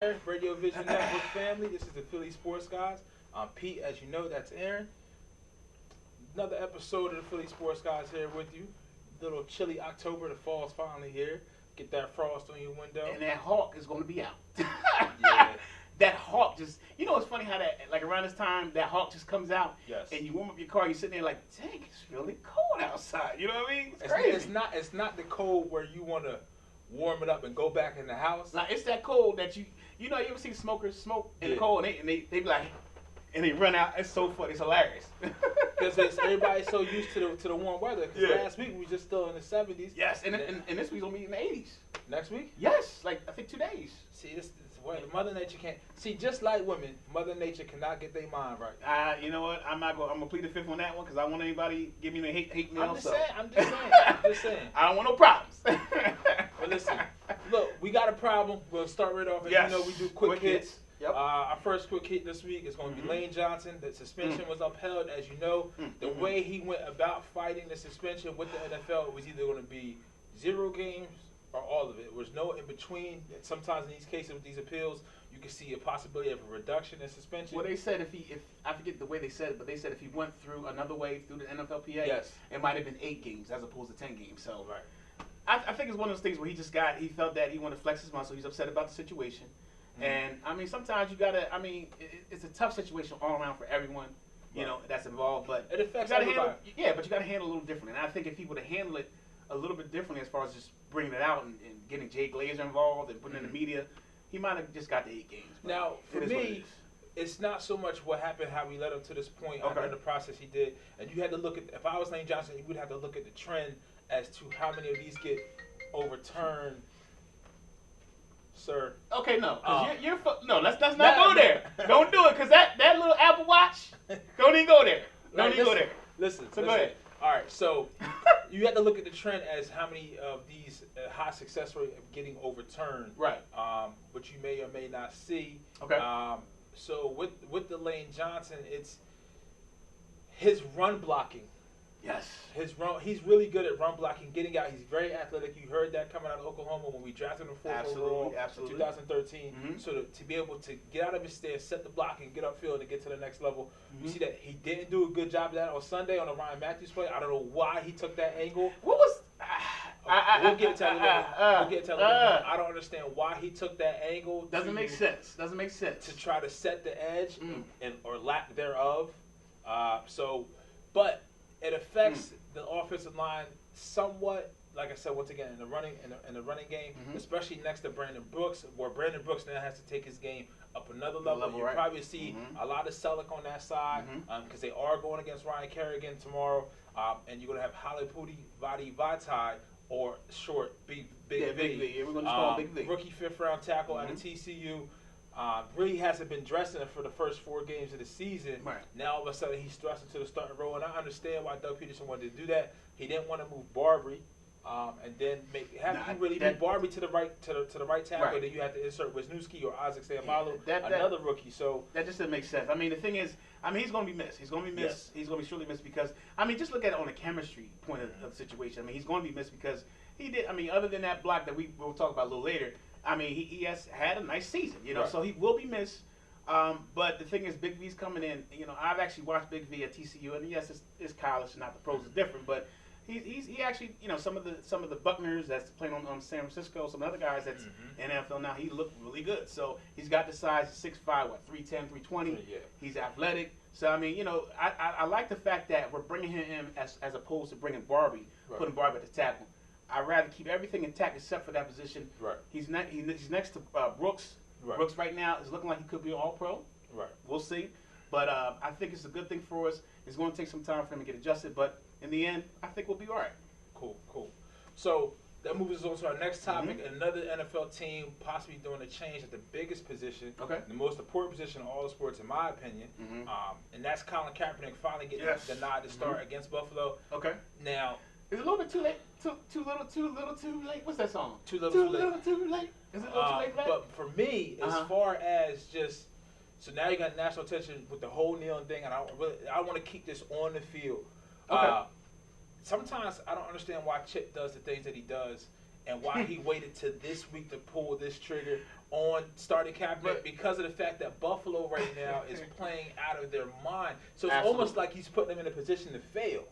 Radio Vision Network family. This is the Philly Sports Guys. I'm Pete, as you know, that's Aaron. Another episode of the Philly Sports Guys here with you. Little chilly October, the fall's finally here. Get that frost on your window. And that hawk is going to be out. Yeah. That hawk just, it's funny how that, like around this time, that hawk just comes out. Yes. And you warm up your car, you're sitting there like, dang, it's really cold outside. You know what I mean? It's crazy. It's not the cold where you want to warm it up and go back in the house. Like, it's that cold that you ever see smokers smoke in the cold and they be like, and they run out. It's so funny. It's hilarious. Because everybody's so used to the warm weather. Because last week we were just still in the 70s. Yes, and this week's going to be in the 80s. Next week? Yes, like I think 2 days. See, this where Mother Nature can't. See, just like women, Mother Nature cannot get their mind right. You know what? I'm gonna plead the fifth on that one because I don't want anybody give me the hate mail. I'm just saying. I don't want no problems. But listen, look, we got a problem. We'll start right off. As you know, we do quick hits. Yep. Our first quick hit this week is going to be Lane Johnson. The suspension was upheld, as you know. The way he went about fighting the suspension with the NFL, it was either going to be 0 games or all of it. There was no in between. Sometimes in these cases with these appeals, you can see a possibility of a reduction in suspension. Well, they said if I forget the way they said it, but they said if he went through another way through the NFLPA, it might have been 8 games as opposed to 10 games. So I think it's one of those things where he felt that he wanted to flex his muscle. He's upset about the situation. And I mean, sometimes you gotta. I mean, it's a tough situation all around for everyone, that's involved. But it affects everybody. But you gotta handle it a little different. And I think if he would have handled it a little bit differently, as far as just bringing it out and getting Jay Glazer involved and putting in the media, he might have just got the 8 games. Now, for me, it's not so much what happened, how we led him to this point in the process he did. And you had to look at. If I was Lane Johnson, you would have to look at the trend as to how many of these get overturned. Sir. Okay, no. No, let's not go there. Don't do it, because that little Apple Watch, don't even go there. Don't even go there. Listen. Go ahead. All right, so you have to look at the trend as how many of these high success rate of getting overturned. Right. Which you may or may not see. Okay. So with the Lane Johnson, it's his run blocking. Yes. He's really good at run blocking, getting out. He's very athletic. You heard that coming out of Oklahoma when we drafted him 4th overall in 2013. So to be able to get out of his stance, set the block, and get upfield and get to the next level. You see that he didn't do a good job of that on Sunday on the Ryan Matthews play. I don't know why he took that angle. What was? We'll get to that. I don't understand why he took that angle. Doesn't make sense. To try to set the edge or lack thereof. But it affects the offensive line somewhat. Like I said, once again, in the running game, especially next to Brandon Brooks, where Brandon Brooks now has to take his game up another level. You probably see a lot of Selleck on that side because they are going against Ryan Kerrigan tomorrow, and you're going to have Halapudi Vadi Vaitai or short Big V. We're going to call him Big V. Rookie 5th-round tackle out of TCU. Really hasn't been dressing for the first 4 games of the season. Right. Now all of a sudden he's thrust into the starting role, and I understand why Doug Peterson wanted to do that. He didn't want to move Barbary, and then move Barbary to the right tackle. Right. Then you have to insert Wisniewski or Isaac Seumalo, another rookie. So that just doesn't make sense. I mean, the thing is, he's going to be missed. He's going to be missed. He's going to be surely missed because just look at it on the chemistry point of the situation. He's going to be missed because he did. Other than that block that we'll talk about a little later. He has had a nice season, so he will be missed. But the thing is, Big V's coming in. I've actually watched Big V at TCU, and yes, it's college, not the pros is different, but he actually, some of the Buckners that's playing on San Francisco, some other guys that's in NFL now, he looked really good. So he's got the size, 6'5", 310, 320. Yeah. He's athletic. So I like the fact that we're bringing him in as opposed to bringing Barbie, putting Barbie at the tackle. I'd rather keep everything intact except for that position. Right. He's next to Brooks. Right. Brooks right now is looking like he could be an All-Pro. Right. We'll see. But I think it's a good thing for us. It's going to take some time for him to get adjusted, but in the end, I think we'll be all right. Cool. So that moves us on to our next topic. Another NFL team possibly doing a change at the biggest position, the most important position in all the sports, in my opinion, and that's Colin Kaepernick finally getting the nod to start against Buffalo. Okay. Now, is it a little bit too late? Too little, too late? What's that song? Too little, too late. Is it a little too late for that? But for me, as far as just so now you got national attention with the whole kneeling thing, and I want to keep this on the field. Okay. Sometimes I don't understand why Chip does the things that he does, and why he waited to this week to pull this trigger on starting Kaepernick because of the fact that Buffalo right now is playing out of their mind. So it's almost like he's putting them in a position to fail.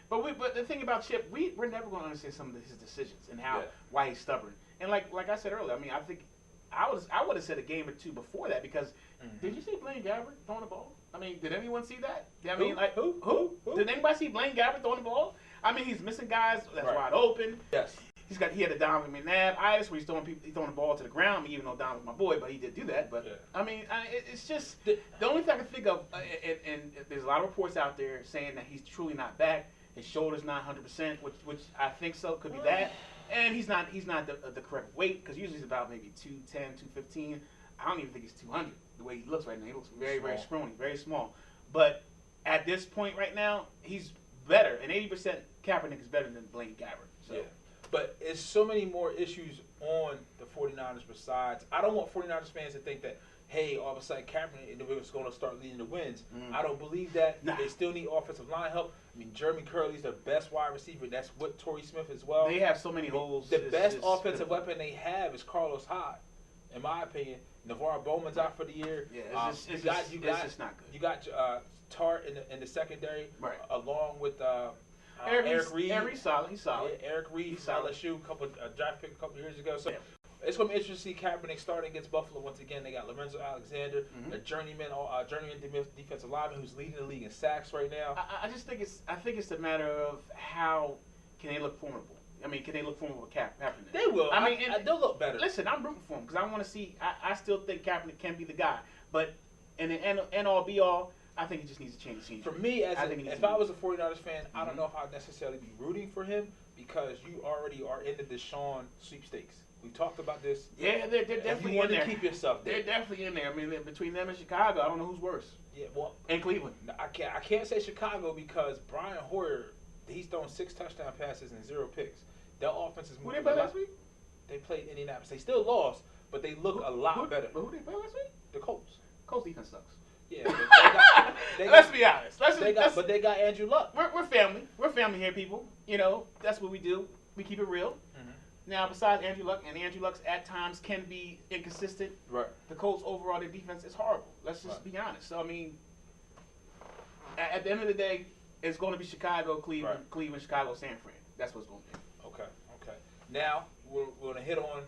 But the thing about Chip, we're never going to understand some of his decisions and why he's stubborn. And like I said earlier, I mean, I think I would have said a game or two before that because did you see Blaine Gabbert throwing the ball? I mean, did anyone see that? I mean, who? Did anybody see Blaine Gabbert throwing the ball? I mean, he's missing guys that's wide open. Yes. He had a Donovan McNabb-itis where he's throwing the ball to the ground. Even though Donovan's my boy, but he did do that. But I mean, it's just the only thing I can think of. And there's a lot of reports out there saying that he's truly not back. His shoulder's not 100%, which I think so could be that. And he's not the correct weight because usually he's about maybe 210, 215. I don't even think he's 200 the way he looks right now. He looks very, very scrawny, very small. But at this point right now, he's better. And 80% Kaepernick is better than Blaine Gabbert. So. Yeah. But it's so many more issues on the 49ers besides. I don't want 49ers fans to think that, hey, all of a sudden Kaepernick is going to start leading the wins. I don't believe that. Nah. They still need offensive line help. I mean, Jeremy Curley's their best wide receiver. That's what Torrey Smith as well. They have so many holes. The best offensive weapon they have is Carlos Hyde, in my opinion. NaVorro Bowman's out for the year. Yeah, it's just not good. You got Tart in the secondary, along with Eric Reed. He's solid. Yeah, Eric Reed, LSU, draft pick a couple years ago. So it's going to be interesting to see Kaepernick starting against Buffalo once again. They got Lorenzo Alexander, a journeyman defensive lineman who's leading the league in sacks right now. I think it's a matter of how can they look formidable. I mean, can they look formidable with Kaepernick? They will. I mean, they'll look better. Listen, I'm rooting for him because I want to see. I still think Kaepernick can be the guy, but in the end all be all, I think he just needs to change the scene. For me, if I was a 49ers fan, I don't know if I'd necessarily be rooting for him because you already are in the Deshaun sweepstakes. We've talked about this. Yeah, they're definitely in there. To keep yourself there. They're definitely in there. I mean, between them and Chicago, I don't know who's worse. Yeah, well, and Cleveland. I can't say Chicago because Brian Hoyer, he's thrown 6 touchdown passes and 0 picks. Their offense is moving. Who they play last week? They played Indianapolis. They still lost, but they look a lot better. But who they play last week? The Colts. Colts defense sucks. Yeah, let's be honest. But they got Andrew Luck. We're family. We're family here, people. You know, that's what we do. We keep it real. Now, besides Andrew Luck, and Andrew Luck at times can be inconsistent. Right. The Colts overall, their defense is horrible. Let's just be honest. So I mean, at the end of the day, it's going to be Chicago, Cleveland, Chicago, San Fran. That's what's going to be. Okay. Now we're going to hit on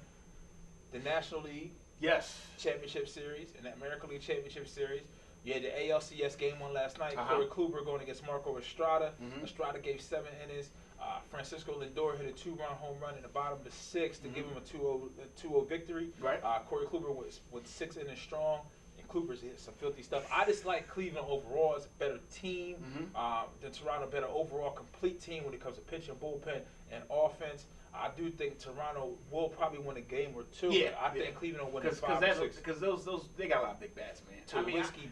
the National League. Yes. Championship Series and the American League Championship Series. You had the ALCS game one last night. Corey Kluber going against Marco Estrada. Estrada gave 7 innings. Francisco Lindor hit a 2-run home run in the bottom of the 6th to give him a 2-0 victory. Right. Corey Kluber was 6 innings strong. And Kluber's hit some filthy stuff. I just like Cleveland overall as a better team. The Toronto better overall complete team when it comes to pitching, bullpen, and offense. I do think Toronto will probably win a game or two. Yeah, I think Cleveland will win 5 or 6. Because those they got a lot of big bats, man.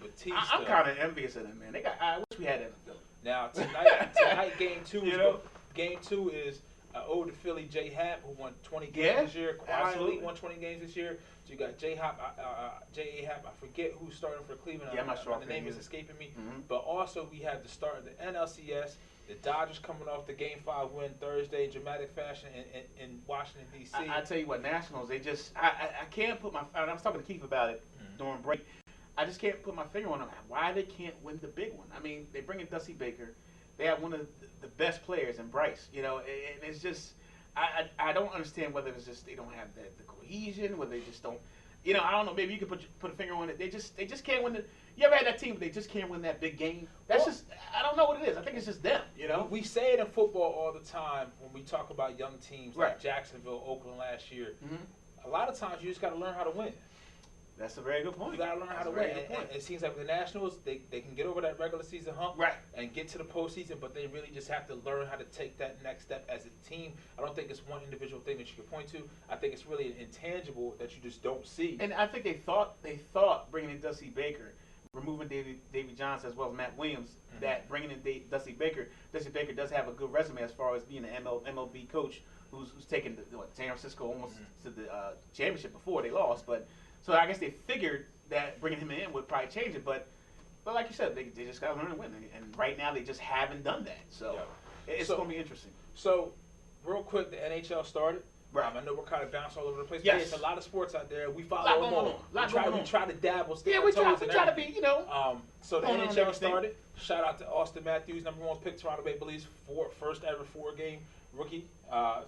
Batista. I'm kind of envious of them, man. I wish we had that in Philly. Now tonight game 2 Game 2 is owed to Philly J Happ, who won 20 games this year. Absolutely won 20 games this year. So you got J Happ, I forget who's starting for Cleveland. Yeah, I'm not sure. The name is escaping me. But also we have the start of the NLCS. The Dodgers coming off the Game 5 win Thursday in dramatic fashion in Washington, D.C. I tell you what, Nationals, they just – I can't put my – I was talking to Keith about it during break. I just can't put my finger on them. Why they can't win the big one. I mean, they bring in Dusty Baker. They have one of the best players in Bryce, you know, and it's just I don't understand whether it's just they don't have the cohesion, whether they just don't, you know, I don't know. Maybe you could put a finger on it. They just can't win the. You ever had that team, but they just can't win that big game? That's just I don't know what it is. I think it's just them, you know. We say it in football all the time when we talk about young teams like Jacksonville, Oakland last year. A lot of times you just got to learn how to win. That's a very good point. You got to learn how to win. And it seems like with the Nationals, they can get over that regular season hump and get to the postseason, but they really just have to learn how to take that next step as a team. I don't think it's one individual thing that you can point to. I think it's really an intangible that you just don't see. And I think they thought bringing in Dusty Baker, removing Davey Johnson as well as Matt Williams, that bringing in Dusty Baker does have a good resume as far as being an MLB coach who's taken San Francisco almost to the championship before they lost, but. So I guess they figured that bringing him in would probably change it, but like you said, they just got to learn to win, and right now they just haven't done that. So it's going to be interesting. So real quick, the NHL started. Right. I know we're kind of bounced all over the place. Yes. But there's a lot of sports out there. We follow them all. We try to dabble. Yeah, we try to be, you know. So the NHL started. Shout out to Austin Matthews, #1 pick, Toronto Maple Leafs, first ever 4-game rookie.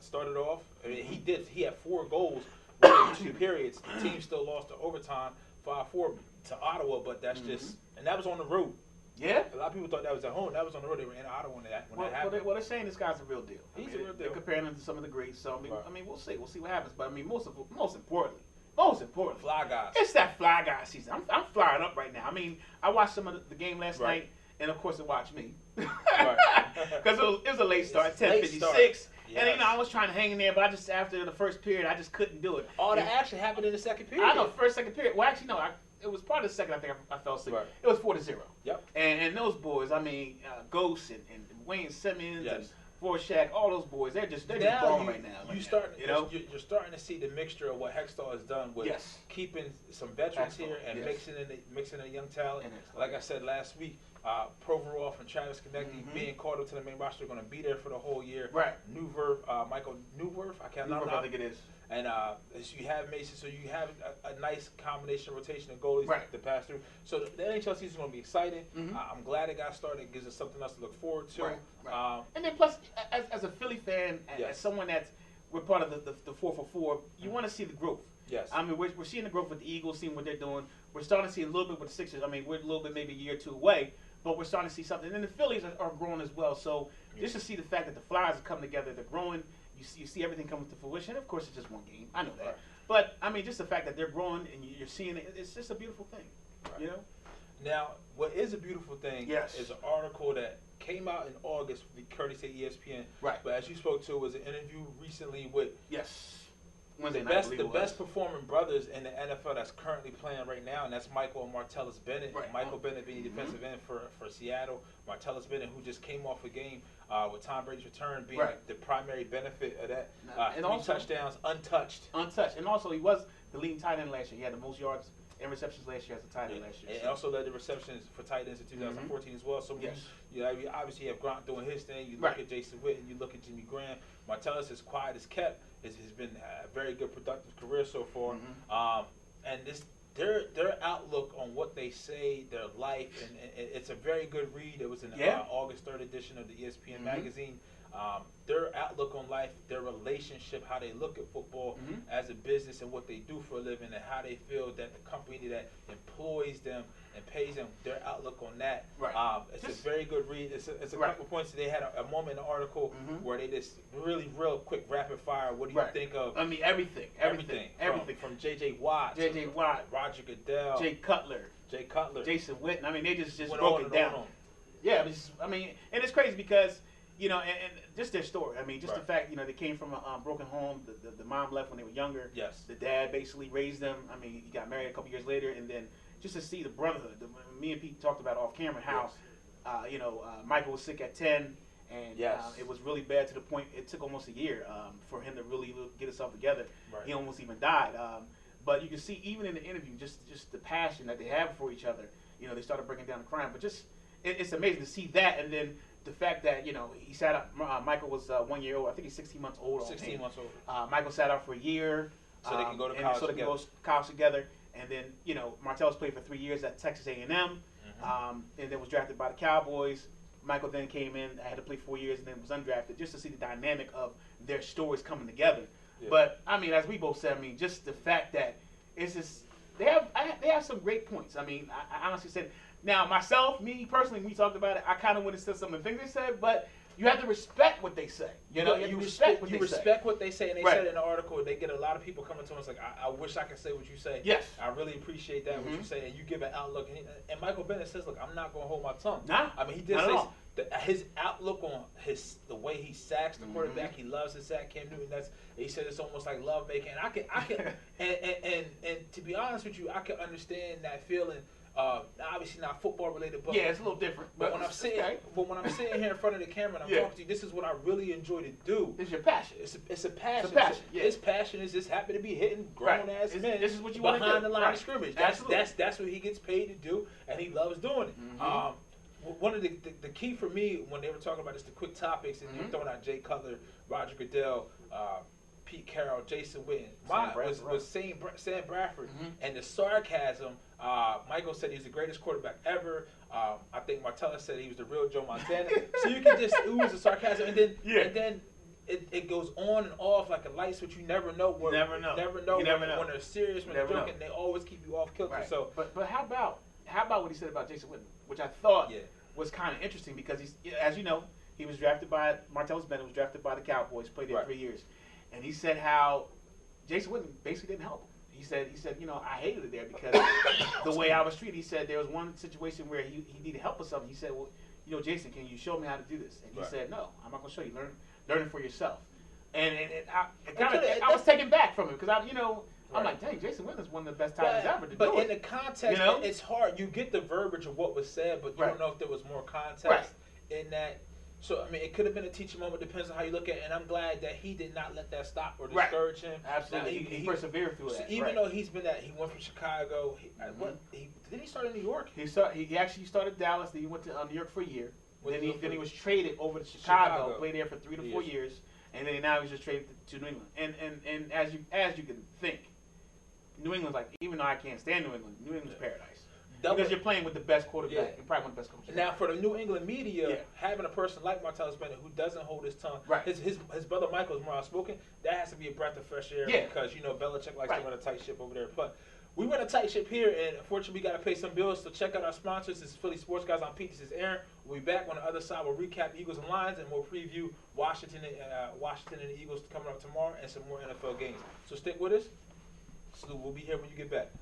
Started off. I mean, he had 4 goals within 2 periods. The team still lost to overtime, 5-4 to Ottawa, but that's just, and that was on the road. Yeah. A lot of people thought that was at home. That was on the road. They were in Ottawa when that happened. They're saying this guy's a real deal. He's a real deal. They're comparing him to some of the greats. So Right. I mean, we'll see what happens. But I mean, most importantly, Fly guys. it's that fly guy season. I'm flying up right now. I mean, I watched some of the game last night, and of course, it watched me because it was a late start, 10:56. Yes. And I was trying to hang in there, but after the first period, I just couldn't do it. All the action happened in the second period. I know, second period. Well, actually, no. It was part of the second. I think I fell asleep. Right. It was 4-0. Yep. And those boys, I mean, Ghost and Wayne Simmons and Voracek, all those boys, they're just balling right now. You're starting to see the mixture of what Hextall has done with keeping some veterans here and mixing a young talent. Like I said last week, Provorov and Travis Konecny being called up to the main roster are going to be there for the whole year. Right. Michael Newverf, I think it is. And you have Mason, so you have a nice combination of rotation of goalies to pass through. So the NHL season is going to be exciting. I'm glad it got started. It gives us something else to look forward to. Right. And then plus, as a Philly fan, as someone we're part of the 4-for-4, you want to see the growth. Yes. I mean, we're seeing the growth with the Eagles, seeing what they're doing. We're starting to see a little bit with the Sixers. I mean, we're a little bit maybe a year or two away, but we're starting to see something. And the Phillies are growing as well. So just to see the fact that the Flyers have come together, they're growing. You see everything coming to fruition. Of course, it's just one game. I know that. Right. But, I mean, just the fact that they're growing and you're seeing it, it's just a beautiful thing, you know? Now, what is a beautiful thing is an article that came out in August, courtesy of ESPN. Right. But as you spoke to, it was an interview recently with Wednesday the best performing brothers in the NFL that's currently playing right now, and that's Michael and Martellus Bennett. Right. Michael Bennett being defensive end for Seattle. Martellus Bennett, who just came off a game with Tom Brady's return, being the primary benefit of that. And also, touchdowns, untouched. And also, he was the leading tight end last year. He had the most yards and receptions last year as a tight end last year. And also led the receptions for tight ends in 2014 as well. So you obviously have Gronk doing his thing. You look at Jason Witten, you look at Jimmy Graham. Martellus, as quiet as kept, has been a very good productive career so far. And their outlook on what they say, their life, and it's a very good read. It was in August 3rd edition of the ESPN magazine. Their outlook on life, their relationship, how they look at football as a business and what they do for a living, and how they feel that the company that employs them and pays them, their outlook on that. It's a very good read. It's a couple points. They had a moment in the article where they just real quick rapid fire. What do you think of? I mean, everything. From J.J. Watt, Roger Goodell, Jay Cutler, Jason Witten. I mean, they just broke it down. Yeah, I mean, and it's crazy because, you know, and just their story. I mean, just the fact, you know, they came from a broken home. The mom left when they were younger. Yes. The dad basically raised them. I mean, he got married a couple years later, and then just to see the brotherhood. Me and Pete talked about off camera how, you know, Michael was sick at 10, and it was really bad to the point it took almost a year for him to really get himself together. He almost even died. But you can see even in the interview, just the passion that they have for each other. You know, they started breaking down the crime, but just it's amazing to see that, and then the fact that, you know, he sat out. Michael was 1 year old. I think he's 16 months old. 16 months old. Michael sat out for a year, so they can go to college so they can go to college together. And then, you know, Martellus played for 3 years at Texas A&M, and then was drafted by the Cowboys. Michael then came in, had to play 4 years, and then was undrafted, just to see the dynamic of their stories coming together. But I mean, as we both said, I mean, just the fact that it's just they have some great points. I mean, I honestly said. Now, me personally, we talked about it. I kind of went and said some of the things they said, but you have to respect what they say. You know, you respect what they say, and they said in the article they get a lot of people coming to us like, I wish I could say what you say. Yes, I really appreciate that what you say, and you give an outlook. And Michael Bennett says, look, I'm not going to hold my tongue. Nah, I mean, he did say his outlook on the way he sacks the quarterback. He loves his sack. Cam Newton. He said it's almost like love making. And I can, and to be honest with you, I can understand that feeling. Obviously not football related, but it's a little different. But when I'm sitting here in front of the camera and I'm talking to you, this is what I really enjoy to do. It's your passion. It's a passion. It's a passion. His passion is just happy to be hitting grown ass men. This is what you want to do behind the line of scrimmage. Absolutely. That's what he gets paid to do, and he loves doing it. One of the key for me when they were talking about this, the quick topics, and they were throwing out Jay Cutler, Roger Goodell, Pete Carroll, Jason Witten. Mine was Sam Bradford. And the sarcasm, Michael said he's the greatest quarterback ever. I think Martellus said he was the real Joe Montana. So you can just ooze the sarcasm, and then it goes on and off like a light switch. You never know when they're serious, when they're joking. They always keep you off kilter. Right. So, but how about what he said about Jason Witten, which I thought was kind of interesting because he's, as you know, he was drafted by Martellus Bennett was drafted by the Cowboys, played there 3 years, and he said how Jason Witten basically didn't help him. He said, I hated it there because the way I was treated. He said there was one situation where he needed help with something. He said, well, Jason, can you show me how to do this? And he said, no, I'm not going to show you. Learn it for yourself. And I was taken back from it because I'm like, dang, Jason Witten is one of the best times ever to do it. But in the context, it's hard. You get the verbiage of what was said, but you don't know if there was more context in that. So, I mean, it could have been a teaching moment. Depends on how you look at it. And I'm glad that he did not let that stop or discourage him. Absolutely. He persevered through it. Even though he went from Chicago. Did he start in New York? He actually started Dallas. Then he went to New York for a year. Then he was traded over to Chicago. Played there for 3 to 4 years. And then now he's just traded to New England. And as you can think, New England's like, even though I can't stand New England's paradise. Because you're playing with the best quarterback and probably one of the best coaches. Now, for the New England media, having a person like Martellus Bennett who doesn't hold his tongue, his brother Michael is more outspoken, that has to be a breath of fresh air because, Belichick likes to run a tight ship over there. But we run a tight ship here, and unfortunately, we got to pay some bills. So check out our sponsors. This is Philly Sports Guys. I'm Pete. This is Aaron. We'll be back on the other side. We'll recap Eagles and Lions, and we'll preview Washington and the Eagles coming up tomorrow and some more NFL games. So stick with us. So we'll be here when you get back.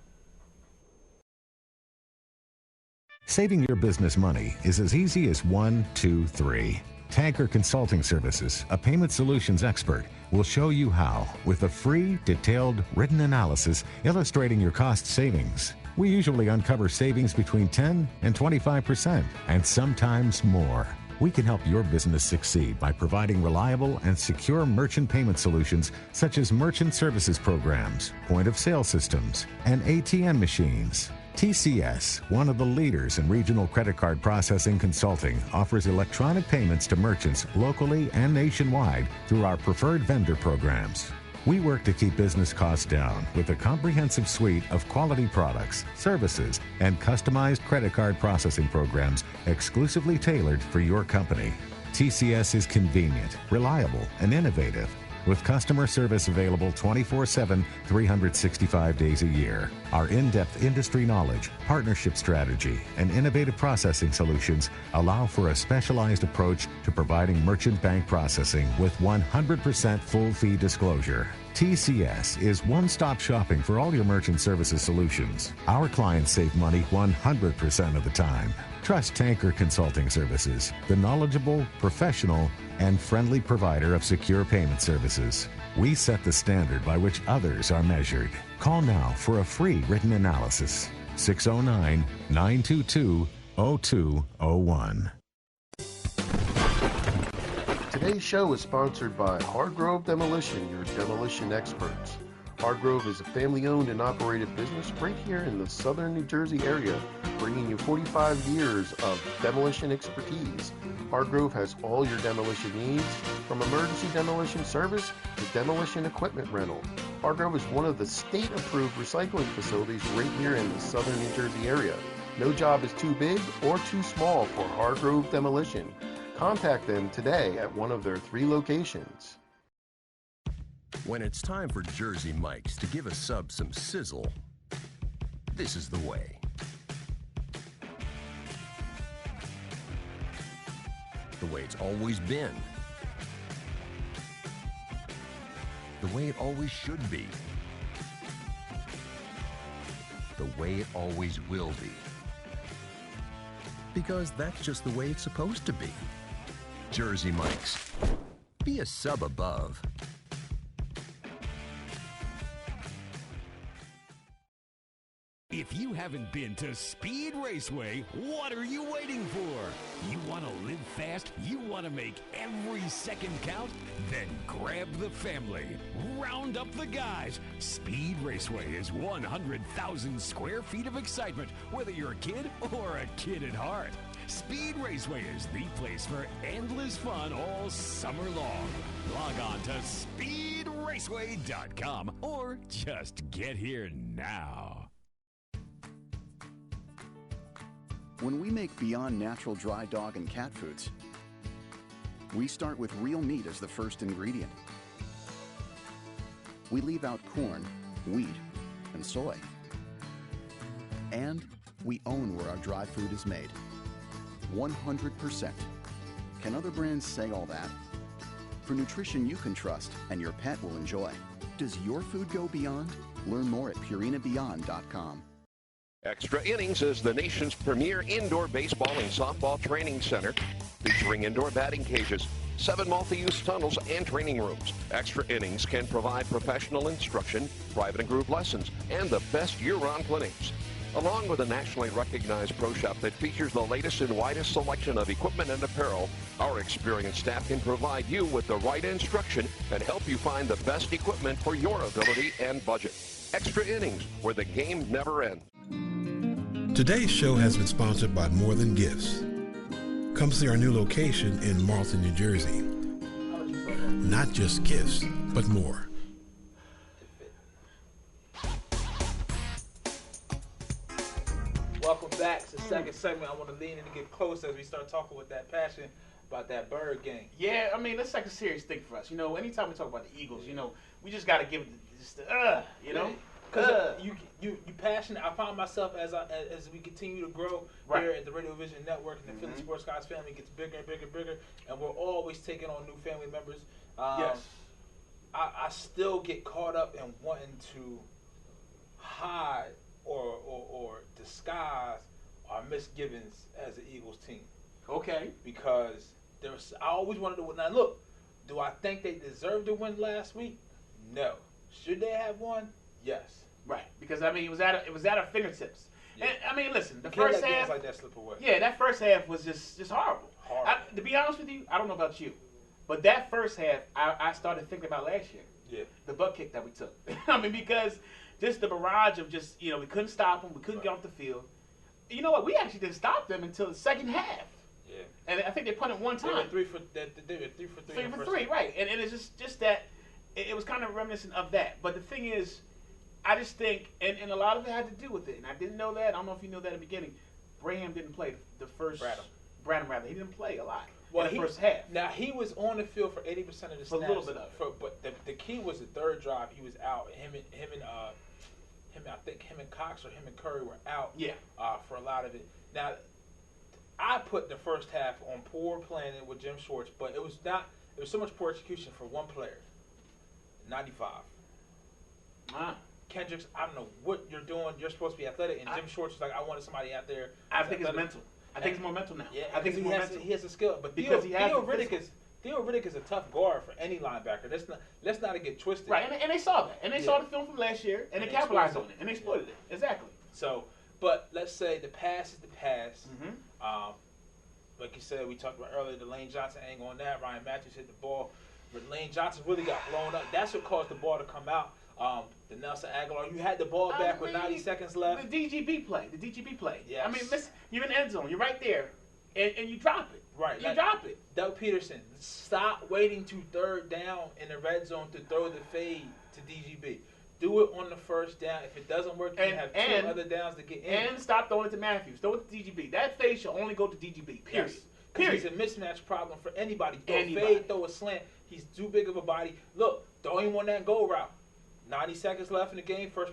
Saving your business money is as easy as 1, 2, 3. Tanker Consulting Services, a payment solutions expert, will show you how with a free, detailed, written analysis illustrating your cost savings. We usually uncover savings between 10 and 25%, and sometimes more. We can help your business succeed by providing reliable and secure merchant payment solutions such as merchant services programs, point-of-sale systems, and ATM machines. TCS, one of the leaders in regional credit card processing consulting, offers electronic payments to merchants locally and nationwide through our preferred vendor programs. We work to keep business costs down with a comprehensive suite of quality products, services, and customized credit card processing programs exclusively tailored for your company. TCS is convenient, reliable, and innovative, with customer service available 24/7, 365 days a year. Our in-depth industry knowledge, partnership strategy, and innovative processing solutions allow for a specialized approach to providing merchant bank processing with 100% full fee disclosure. TCS is one-stop shopping for all your merchant services solutions. Our clients save money 100% of the time. Trust Tanker Consulting Services, the knowledgeable, professional, and friendly provider of secure payment services. We set the standard by which others are measured. Call now for a free written analysis. 609-922-0201. Today's show is sponsored by Hargrove Demolition, your demolition experts. Hargrove is a family-owned and operated business right here in the southern New Jersey area, bringing you 45 years of demolition expertise. Hargrove has all your demolition needs, from emergency demolition service to demolition equipment rental. Hargrove is one of the state-approved recycling facilities right here in the southern New Jersey area. No job is too big or too small for Hargrove Demolition. Contact them today at one of their 3 locations. When it's time for Jersey Mike's to give a sub some sizzle, this is the way. The way it's always been. The way it always should be. The way it always will be. Because that's just the way it's supposed to be. Jersey Mike's. Be a sub above. If you haven't been to Speed Raceway, what are you waiting for? You want to live fast? You want to make every second count? Then grab the family. Round up the guys. Speed Raceway is 100,000 square feet of excitement, whether you're a kid or a kid at heart. Speed Raceway is the place for endless fun all summer long. Log on to speedraceway.com or just get here now. When we make Beyond Natural dry dog and cat foods, we start with real meat as the first ingredient. We leave out corn, wheat, and soy. And we own where our dry food is made. 100%. Can other brands say all that? For nutrition you can trust and your pet will enjoy. Does your food go beyond? Learn more at purinabeyond.com. Extra Innings is the nation's premier indoor baseball and softball training center, featuring indoor batting cages, 7 multi-use tunnels, and training rooms. Extra Innings can provide professional instruction, private and group lessons, and the best year-round clinics. Along with a nationally recognized pro shop that features the latest and widest selection of equipment and apparel, our experienced staff can provide you with the right instruction and help you find the best equipment for your ability and budget. Extra Innings, where the game never ends. Today's show has been sponsored by More Than Gifts. Come see our new location in Marlton, New Jersey. Not just gifts, but more. Welcome back to the second segment. I want to lean in and get close as we start talking with that passion about that Bird game. Yeah, I mean, that's like a serious thing for us. You know, anytime we talk about the Eagles, you know, we just got to give it just the, you know. Because you passionate. I find myself as we continue to grow here at the Radio Vision Network, and the Philly Sports Guys family gets bigger and bigger and bigger, and we're always taking on new family members. Yes. I still get caught up in wanting to hide or disguise our misgivings as the Eagles team. Okay. Because I always wanted to win. Now look, do I think they deserved to win last week? No. Should they have won? Yes. Right, because I mean it was at our fingertips. Yeah. And I mean, listen, the first half like that slip away. Yeah, that first half was just horrible. To be honest with you, I don't know about you, but that first half I started thinking about last year. Yeah. The butt kick that we took. I mean, because just the barrage of just, you know, we couldn't stop them, we couldn't get off the field. You know what? We actually didn't stop them until the second half. Yeah. And I think they punted one time. They were 3 for 3. 3 for 3, right? And it's just that it was kind of reminiscent of that. But the thing is, I just think, and a lot of it had to do with it, and I didn't know that. I don't know if you know that in the beginning. Braham didn't play the first. Bradham, rather. He didn't play a lot in the first half. Now, he was on the field for 80% of the snaps. A little bit of it. But the key was the third drive. He was out. I think him and Cox or him and Curry were out. Yeah. For a lot of it. Now, I put the first half on poor planning with Jim Schwartz, but it was not. It was so much poor execution for one player. 95. Kendricks, I don't know what you're doing. You're supposed to be athletic, and Jim Schwartz was like, I wanted somebody out there. I think it's mental. I think it's more mental now. Yeah, I think it's more mental. He has a skill, but because Theo Riddick is a tough guard for any linebacker. Let's not get twisted. Right, and they saw that, and they saw the film from last year, and they capitalized on it, and they exploited it. Exactly. So, but let's say the pass is the pass. Like you said, we talked about earlier, the Lane Johnson angle on that. Ryan Matthews hit the ball, but Lane Johnson really got blown up. That's what caused the ball to come out. The Nelson Aguilar, you had the ball back with 90 seconds left. The DGB play. Yes. I mean, listen, you're in the end zone. You're right there, and you drop it. Right. You drop it. Doug Peterson, stop waiting to third down in the red zone to throw the fade to DGB. Do it on the first down. If it doesn't work, you have two other downs to get in. And stop throwing it to Matthews. Throw it to DGB. That fade should only go to DGB, period. Yes. Period. It's a mismatch problem for anybody. Throw a fade, throw a slant. He's too big of a body. Look, throw him on that goal route. 90 seconds left in the game, first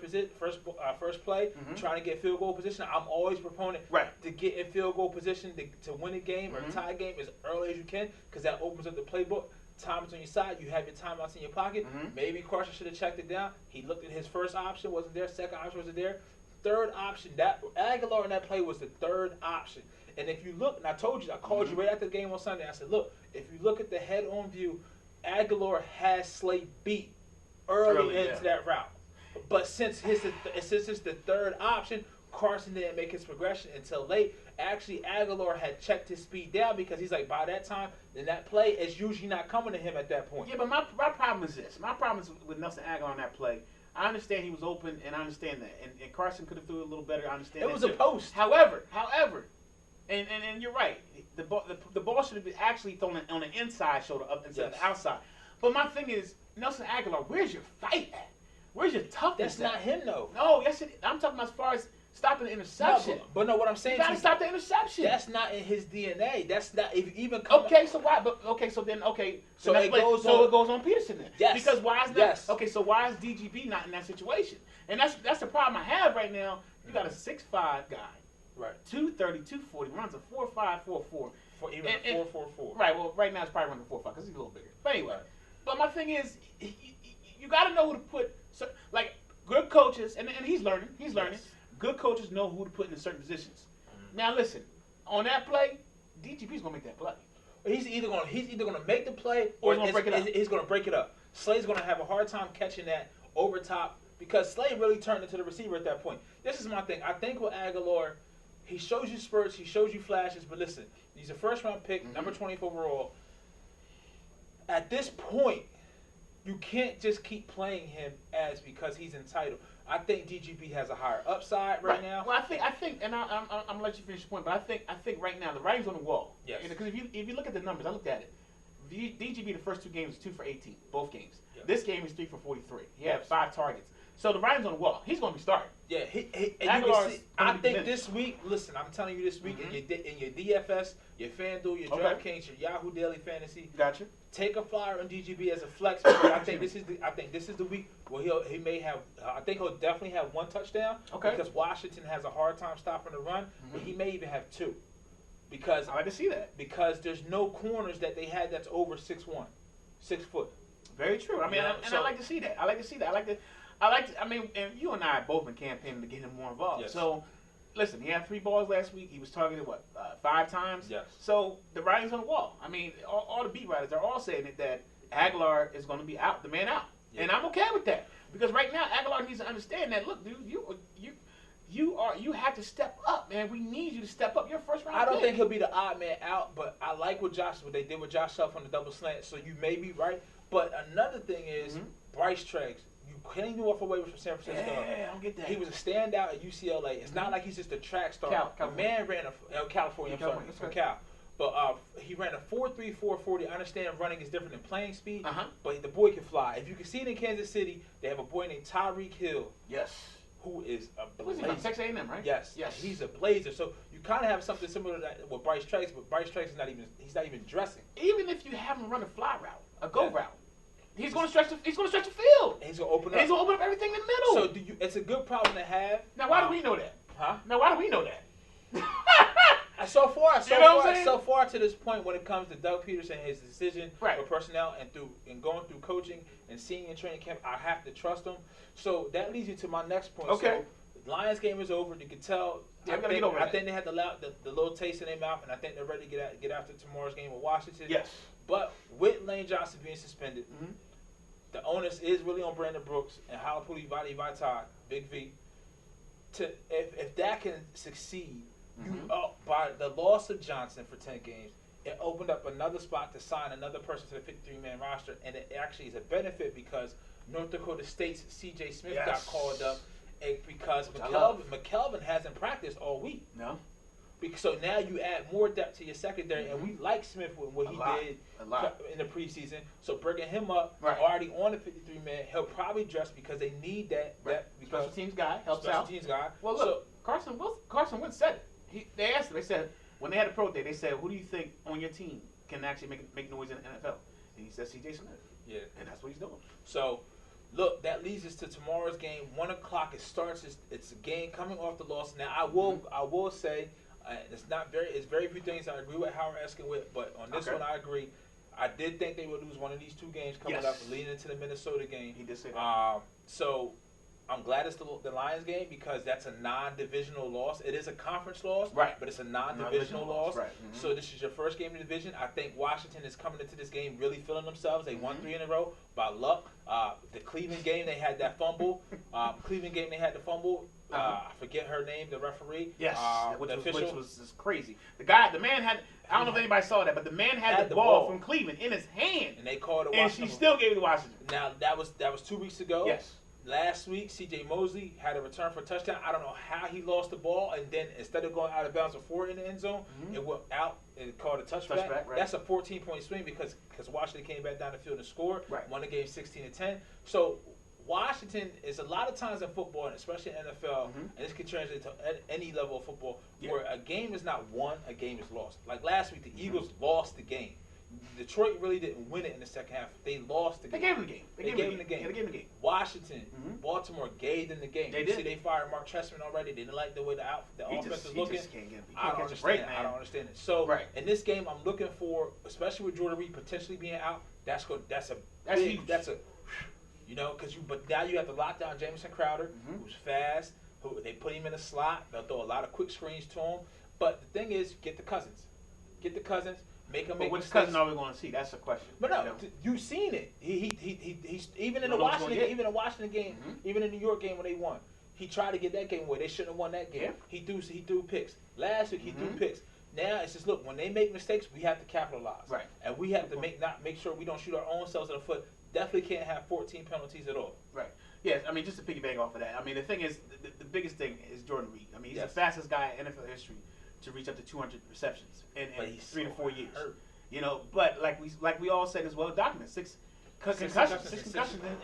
play, trying to get field goal position. I'm always a proponent to get in field goal position to win a game or tie a game as early as you can, because that opens up the playbook. Time is on your side. You have your timeouts in your pocket. Maybe Carson should have checked it down. He looked at his first option, wasn't there. Second option wasn't there. Third option, that Aguilar in that play was the third option. And if you look, and I told you, I called you right after the game on Sunday. I said, look, if you look at the head-on view, Aguilar has Slate beat early into that route. But since it's the third option, Carson didn't make his progression until late. Actually, Aguilar had checked his speed down because he's like, by that time, then that play is usually not coming to him at that point. Yeah, but my problem is this. My problem is with Nelson Aguilar on that play. I understand he was open, and I understand that. And Carson could have threw it a little better. I understand it was a post. However, And you're right. The ball should have been actually thrown on the inside shoulder up instead of the outside. But my thing is, Nelson Aguilar, where's your fight at? Where's your toughness? That's not him, though. No, yes, I'm talking about as far as stopping the interception. No, but no, what I'm saying, you gotta stop the interception. That's not in his DNA. That's not even. Okay, so why? But so it goes on Peterson then. Yes. Because why is that? Yes. Okay, so why is DGB not in that situation? And that's the problem I have right now. You got a 6'5" guy, right? 230, 240, runs a 4.5, 4.4. For even a 4.44. Right. Well, right now it's probably running 4.5 because he's a little bigger. But anyway, but my thing is, you got to know who to put. So, like good coaches, and he's learning. He's learning. Yes. Good coaches know who to put in certain positions. Now listen, on that play, DGB's gonna make that play. He's either gonna make the play or he's gonna break it up. Slade's gonna have a hard time catching that over top because Slade really turned into the receiver at that point. This is my thing. I think with Aguilar, he shows you spurts, he shows you flashes, but listen, he's a first round pick, number 20th overall. At this point, you can't just keep playing him as because he's entitled. I think DGB has a higher upside right now. Well, I think, and I'm gonna let you finish your point, but I think right now the writing's on the wall. Yes. Because if you look at the numbers, I looked at it. DGB the first 2 games was 2 for 18, both games. Yes. This game is 3 for 43. He had 5 targets. So the writing's on the wall. He's gonna be starting. Yeah, I think this week. Listen, I'm telling you, this week in your DFS, your FanDuel, your DraftKings, your Yahoo Daily Fantasy. Gotcha. Take a flyer on DGB as a flex because I think this is the week where he may have. I think he'll definitely have 1 touchdown. Okay. Because Washington has a hard time stopping the run, and he may even have 2. Because I like to see that. Because there's no corners that they had that's over 6'1", 6 foot. Very true. I mean, I like to see that. I mean, and you and I have both been campaigning to get him more involved. Yes. So, listen, he had 3 balls last week. He was targeted, 5 times? Yes. So, the writing's on the wall. I mean, all the beat writers, they're all saying that Aguilar is going to be out, the man out. Yeah. And I'm okay with that. Because right now, Aguilar needs to understand that, look, dude, you have to step up, man. We need you to step up. You're first round I don't pick. think he'll be the odd man out, but I like what they did with Josh Huff on the double slant, so you may be right. But another thing is Bryce Treggs. You came off a waiver from San Francisco. Yeah, I don't get that. He was a standout at UCLA. It's not like he's just a track star. California. Man ran California. I'm sorry, from Cal. But he ran a 4.3, 4.40. I understand running is different than playing speed, but the boy can fly. If you can see it in Kansas City, they have a boy named Tyreek Hill. Yes. Who is a blazer. Who's he, Texas A&M, right? Yes. He's a blazer. So you kind of have something similar to that with Bryce Treggs, but Bryce Treggs he's not even dressing. Even if you have him run a fly route, a go route, he's going to stretch the field. And he's going to open up. He's going to open up everything in the middle. So it's a good problem to have. Now why do we know that? Huh? Now why do we know that? So far to this point, when it comes to Doug Peterson and his decision for personnel and going through coaching and seeing in training camp, I have to trust him. So that leads you to my next point. Okay. So the Lions game is over. You can tell. Yeah, I think they had the little taste in their mouth, and I think they're ready to get after tomorrow's game with Washington. Yes. But with Lane Johnson being suspended, the onus is really on Brandon Brooks and Halapoulivaati Vaitai, Big V. If that can succeed, by the loss of Johnson for 10 games, it opened up another spot to sign another person to the 53-man roster, and it actually is a benefit because North Dakota State's C.J. Smith got called up because McKelvin hasn't practiced all week. No. So now you add more depth to your secondary, and we like Smith with what he did in the preseason. So bringing him up already on the 53-man, he'll probably dress because they need that. Special teams guy helps out. Special teams guy. Well, look, Carson Wentz said it. They asked him. They said when they had a pro day, they said, "Who do you think on your team can actually make noise in the NFL?" And he said, "C.J. Smith." Yeah, and that's what he's doing. So, look, that leads us to tomorrow's game. 1 o'clock. It starts. It's a game coming off the loss. Now, I will say, it's very few things I agree with Howard Eskin with, but on this one I agree. I did think they would lose one of these 2 games coming up, leading into the Minnesota game. He did say that. So I'm glad it's the Lions game because that's a non-divisional loss. It is a conference loss, but it's a non-divisional loss. Right. So this is your first game in the division. I think Washington is coming into this game really feeling themselves. They won 3 in a row by luck. The Cleveland game, they had that fumble. I forget her name, the referee. Yes, which was crazy. The man had, I don't know if anybody saw that, but the man had the ball from Cleveland in his hand. And they called it Washington. And she still gave it to Washington. Now, that was 2 weeks ago. Yes. last week, C.J. Mosley had a return for a touchdown. I don't know how he lost the ball, and then instead of going out of bounds before in the end zone, it went out and called a touchback. Right. That's a 14-point swing because Washington came back down the field and scored. Right. Won the game 16-10. So Washington is a lot of times in football, and especially in NFL, and this can translate to any level of football, where a game is not won, a game is lost. Like last week, the Eagles lost the game. Detroit really didn't win it in the second half. They lost the game. They gave them the game. They gave them the game. Yeah, they gave them the game. Washington, Baltimore gave them the game. They did. See, they fired Mark Trestman already. They didn't like the way the offense is looking. I don't understand. I don't understand it. So in this game, I'm looking for, especially with Jordan Reed potentially being out. That's huge. You know, but now you have to lock down Jamison Crowder, who's fast. Who they put him in a slot. They'll throw a lot of quick screens to him. But the thing is, get the Cousins. Make him. But which Cousin are we going to see? That's the question. But no, you've seen it. He's even in the Washington game, even in the New York game when they won. He tried to get that game away. They shouldn't have won that game. He threw picks. Last week he threw picks. Now it's just look, when they make mistakes, we have to capitalize. Right. And we have to make sure we don't shoot our own selves in the foot. Definitely can't have 14 penalties at all. Right. Yes, I mean, just to piggyback off of that, I mean, the thing is, the biggest thing is Jordan Reed. I mean, he's the fastest guy in NFL history to reach up to 200 receptions in 3 to 4 years. You know, but like we all said as well, documents, six concussions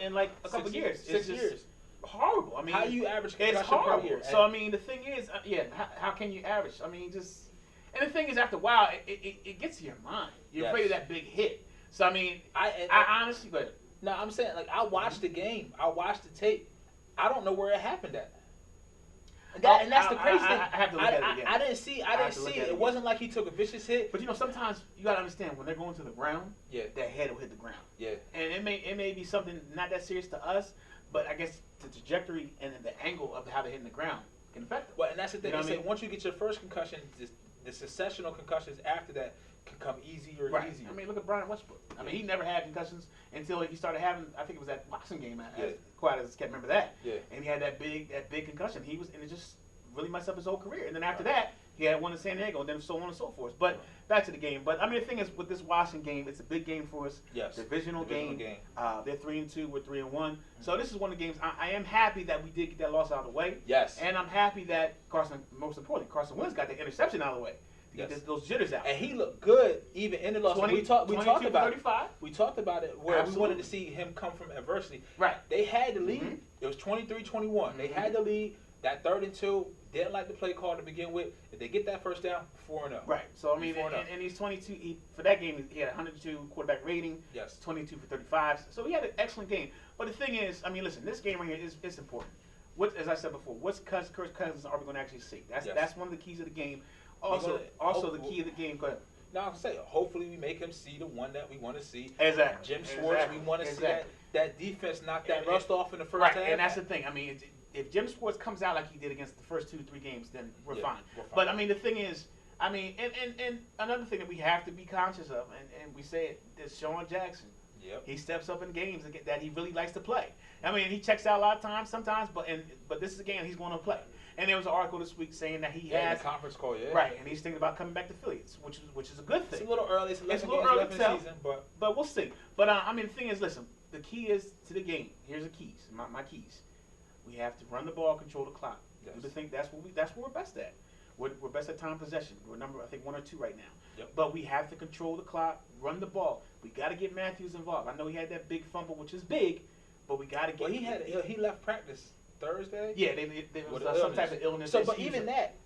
in like a couple years. 6 years. Horrible. I mean, how do you average concussion per year? So I mean, the thing is, how can you average? I mean, and the thing is, after a while, it gets to your mind. You're afraid of that big hit. So I mean, I honestly, go ahead. No, I'm saying, like, I watched the game. I watched the tape. I don't know where it happened at. And that's the crazy thing. I have to look at it again. I didn't see it. It wasn't like he took a vicious hit. But, you know, sometimes you got to understand, when they're going to the ground, their head will hit the ground. Yeah. And it may be something not that serious to us, but I guess the trajectory and the angle of how they're hitting the ground can affect them. Well, and that's the thing. They say once you get your first concussion, the successional concussions after that can come easier and easier. I mean, look at Brian Westbrook. I mean, he never had concussions until he started having, I think it was that boxing game. Quite as I can't remember that. Yeah. And he had that big concussion. And it just really messed up his whole career. And then after that, he had one in San Diego, and then so on and so forth. But back to the game. But I mean, the thing is, with this Washington game, it's a big game for us. Yes. Divisional game. They're 3-2. We're 3-1. So this is one of the games. I am happy that we did get that loss out of the way. Yes. And I'm happy that most importantly, Carson Wentz got the interception out of the way. Get those jitters out. And he looked good even in the loss. We talked about 35. We talked about it where we wanted to see him come from adversity. Right. They had the lead. It was 23-21. They had the lead. That 3rd and 2, didn't like the play call to begin with. If they get that first down, 4-0. Right. So I mean, and he's 22. For that game, he had a 102 quarterback rating. Yes. 22 for 35. So he had an excellent game. But the thing is, I mean, listen, this game right here is important. As I said before, what's Kirk Cousins are we going to actually see? That's one of the keys of the game. Also, the key of the game. Go ahead. Now, I'm saying, hopefully we make him see the one that we want to see. Exactly. Jim Schwartz, we want to see that defense knock that rust off in the first half. And that's the thing. I mean, if Jim Schwartz comes out like he did against the first 2-3 games, then we're fine. But I mean, the thing is, I mean, and another thing that we have to be conscious of, and we say it, is Sean Jackson. Yep. He steps up in games that he really likes to play. I mean, he checks out a lot of times, sometimes, but this is a game he's going to play. And there was an article this week saying that he has the conference call, right, and he's thinking about coming back to Philly, which is a good thing. It's a little early. It's a little early to tell, season, but we'll see. But I mean, the thing is, listen, the key is to the game. Here's the keys. My keys. We have to run the ball, control the clock. Yes. Do the thing. That's what we're best at. We're best at time possession. We're number, I think, 1 or 2 right now. Yep. But we have to control the clock, run the ball. We got to get Matthews involved. I know he had that big fumble, which is big, but we got to get. Well, he left practice Thursday. Yeah, there was some type of illness. So, but even that,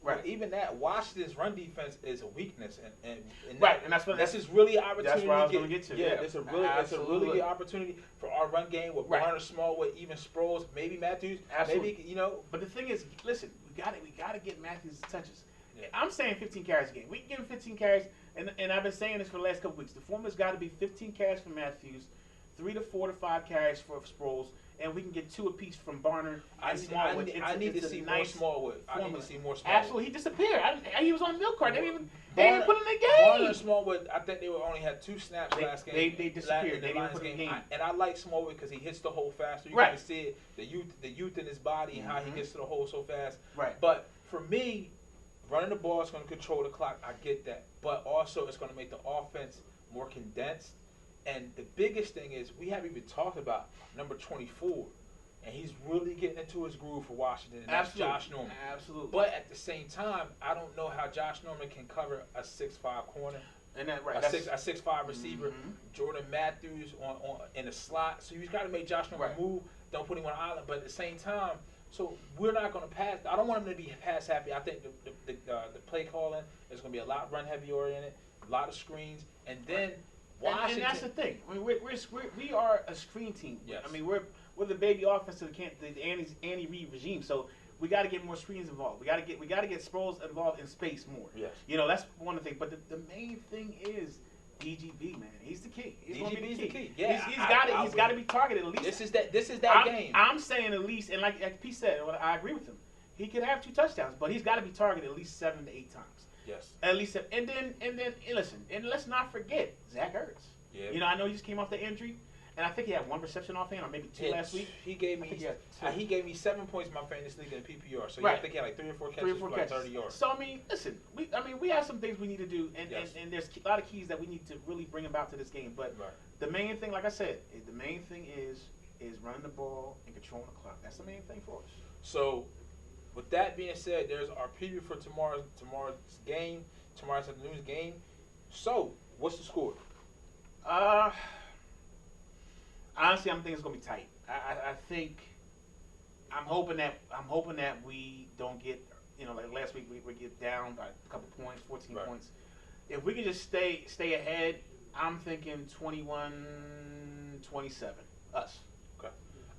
Washington's run defense is a weakness, and and that's what this is really an opportunity. That's what I was going to get to. Yeah, it's a really good opportunity for our run game with Garner, Smallwood, even Sproles, maybe Matthews, maybe But the thing is, listen, we got to get Matthews touches. Yeah. I'm saying 15 carries a game. We can give him 15 carries, and I've been saying this for the last couple weeks. The formula's got to be 15 carries for Matthews, 3 to 4 to 5 carries for Sproles, and we can get 2 apiece from Barner and Smallwood. I need to see more Smallwood. Absolutely, he disappeared. He was on the milk cart. They didn't even put him in the game. Barner and Smallwood, I think they only had 2 snaps last game. They disappeared. They didn't put him in the game. And I like Smallwood because he hits the hole faster. You can see it, the youth in his body and how he gets to the hole so fast. Right. But for me, running the ball is going to control the clock. I get that. But also it's going to make the offense more condensed. And the biggest thing is we haven't even talked about number 24. and he's really getting into his groove for Washington. And that's Josh Norman. Absolutely. But at the same time, I don't know how Josh Norman can cover a 6'5" corner. And that right, a 6'5" receiver, Jordan Matthews on in the slot. So you got to make Josh Norman move. Don't put him on an island. But at the same time, so we're not going to pass. I don't want him to be pass happy. I think the play calling is going to be a lot run heavy oriented, a lot of screens, and then Washington. And that's the thing. I mean, we are a screen team. Yes. I mean, we're the baby offense of the Andy Reid regime. So we got to get more screens involved. We got to get Sproles involved in space more. Yes. You know, that's one of the things. But the main thing is DGB, man. He's the key. He's going to be the key. Yeah, he's got to be targeted at least. This is that game. I'm saying at least, and like Pete said, I agree with him. He could have 2 touchdowns, but he's got to be targeted at least 7 to 8 times. Yes. At least, and then listen, and let's not forget Zach Ertz. Yeah. You know, I know he just came off the injury. And I think he had 1 reception offhand, or maybe 2 last week. He gave me 7 points in my fantasy league in PPR. So I think he had like 3 or 4 catches for like 30 yards. So I mean, listen, we have some things we need to do, and there's a lot of keys that we need to really bring about to this game. But the main thing, like I said, the main thing is running the ball and controlling the clock. That's the main thing for us. So, with that being said, there's our preview for tomorrow's game, tomorrow's afternoon's game. So, what's the score? Honestly, I'm thinking it's gonna be tight. I think I'm hoping that we don't get, you know, like last week we get down by a couple points, 14 points. If we can just stay ahead, I'm thinking 21-27. Us. Okay.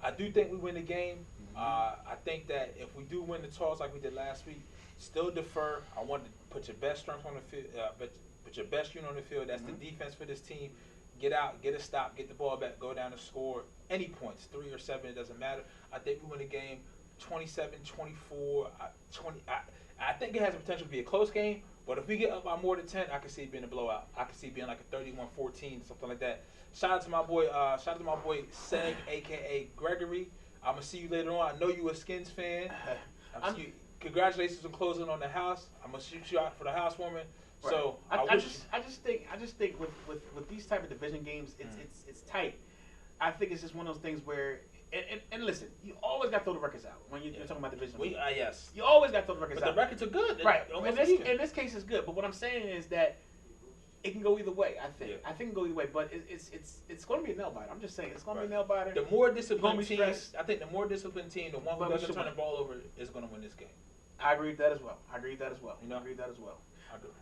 I do think we win the game. I think that if we do win the toss like we did last week, still defer. I want to put your best strength on the field, put your best unit on the field. That's the defense for this team. Get out, get a stop, get the ball back, go down and score any points, 3 or 7, it doesn't matter. I think we win the game 27-24, 20. I think it has the potential to be a close game, but if we get up by more than 10, I can see it being a blowout. I can see it being like a 31-14, something like that. Shout out to my boy Seg, aka Gregory. I'm gonna see you later on. I know you a Skins fan. Congratulations on closing on the house. I'm gonna shoot you out for the housewarming. Right. So I just think with these type of division games, it's tight. I think it's just one of those things where and listen, you always got to throw the records out when you're talking about division. Yes, you always got to throw the records out. But the records are good, right? In this case, it's good. But what I'm saying is that it can go either way. I think it can go either way. But it's going to be a nail biter. I'm just saying it's going to be a nail biter. The more disciplined team, I think the more disciplined team, the one who doesn't turn the ball over, is going to win this game. I agree with that as well. I agree with that as well.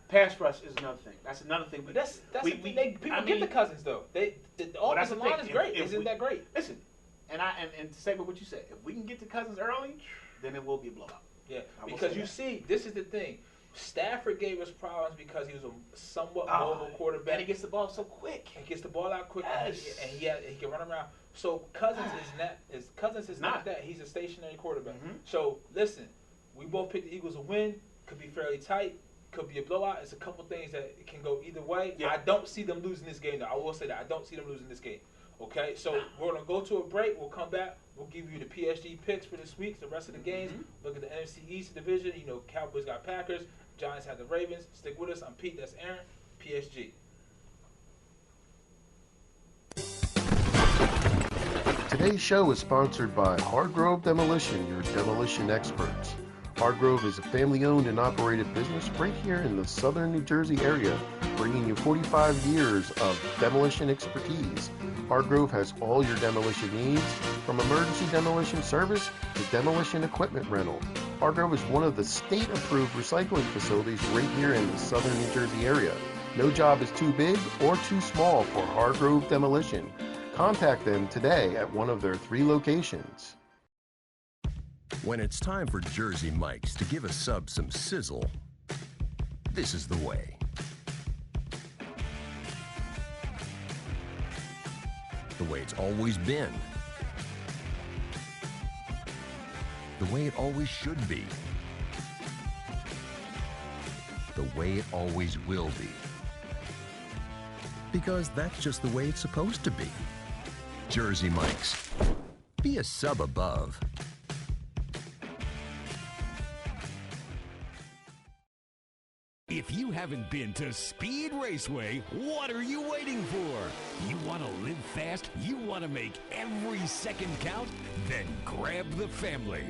Pass rush is another thing. That's another thing. But that's people get the Cousins though. The offensive line is great. Isn't that great? Listen, and to say what you said, if we can get to Cousins early, then it will be a blowout. Yeah, because you see, this is the thing. Stafford gave us problems because he was a somewhat mobile quarterback. And he gets the ball so quick. He gets the ball out quick, and he can run around. So Cousins is not that. He's a stationary quarterback. So listen, we both picked the Eagles to win. Could be fairly tight. Could be a blowout. It's a couple things that can go either way. I don't see them losing this game, though. I will say that. I don't see them losing this game. Okay? So we're going to go to a break. We'll come back. We'll give you the PSG picks for this week, the rest of the games. Look at the NFC East division. You know, Cowboys got Packers. Giants have the Ravens. Stick with us. I'm Pete. That's Aaron. PSG. Today's show is sponsored by Hargrove Demolition, your demolition experts. Hargrove is a family-owned and operated business right here in the southern New Jersey area, bringing you 45 years of demolition expertise. Hargrove has all your demolition needs, from emergency demolition service to demolition equipment rental. Hargrove is one of the state-approved recycling facilities right here in the southern New Jersey area. No job is too big or too small for Hargrove Demolition. Contact them today at one of their 3 locations. When it's time for Jersey Mike's to give a sub some sizzle, this is the way. The way it's always been. The way it always should be. The way it always will be. Because that's just the way it's supposed to be. Jersey Mike's. Be a sub above. If you haven't been to Speed Raceway, what are you waiting for? You want to live fast? You want to make every second count? Then grab the family.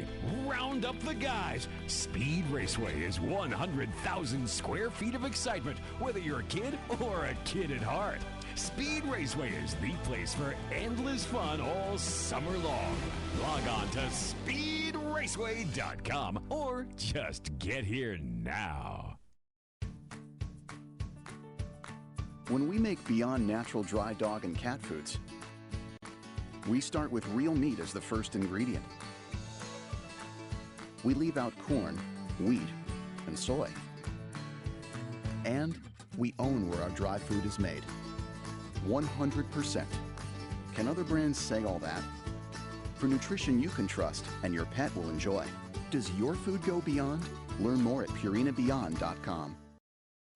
Round up the guys. Speed Raceway is 100,000 square feet of excitement, whether you're a kid or a kid at heart. Speed Raceway is the place for endless fun all summer long. Log on to speedraceway.com or just get here now. When we make Beyond Natural dry dog and cat foods, we start with real meat as the first ingredient. We leave out corn, wheat, and soy. And we own where our dry food is made. 100%. Can other brands say all that? For nutrition you can trust and your pet will enjoy. Does your food go beyond? Learn more at PurinaBeyond.com.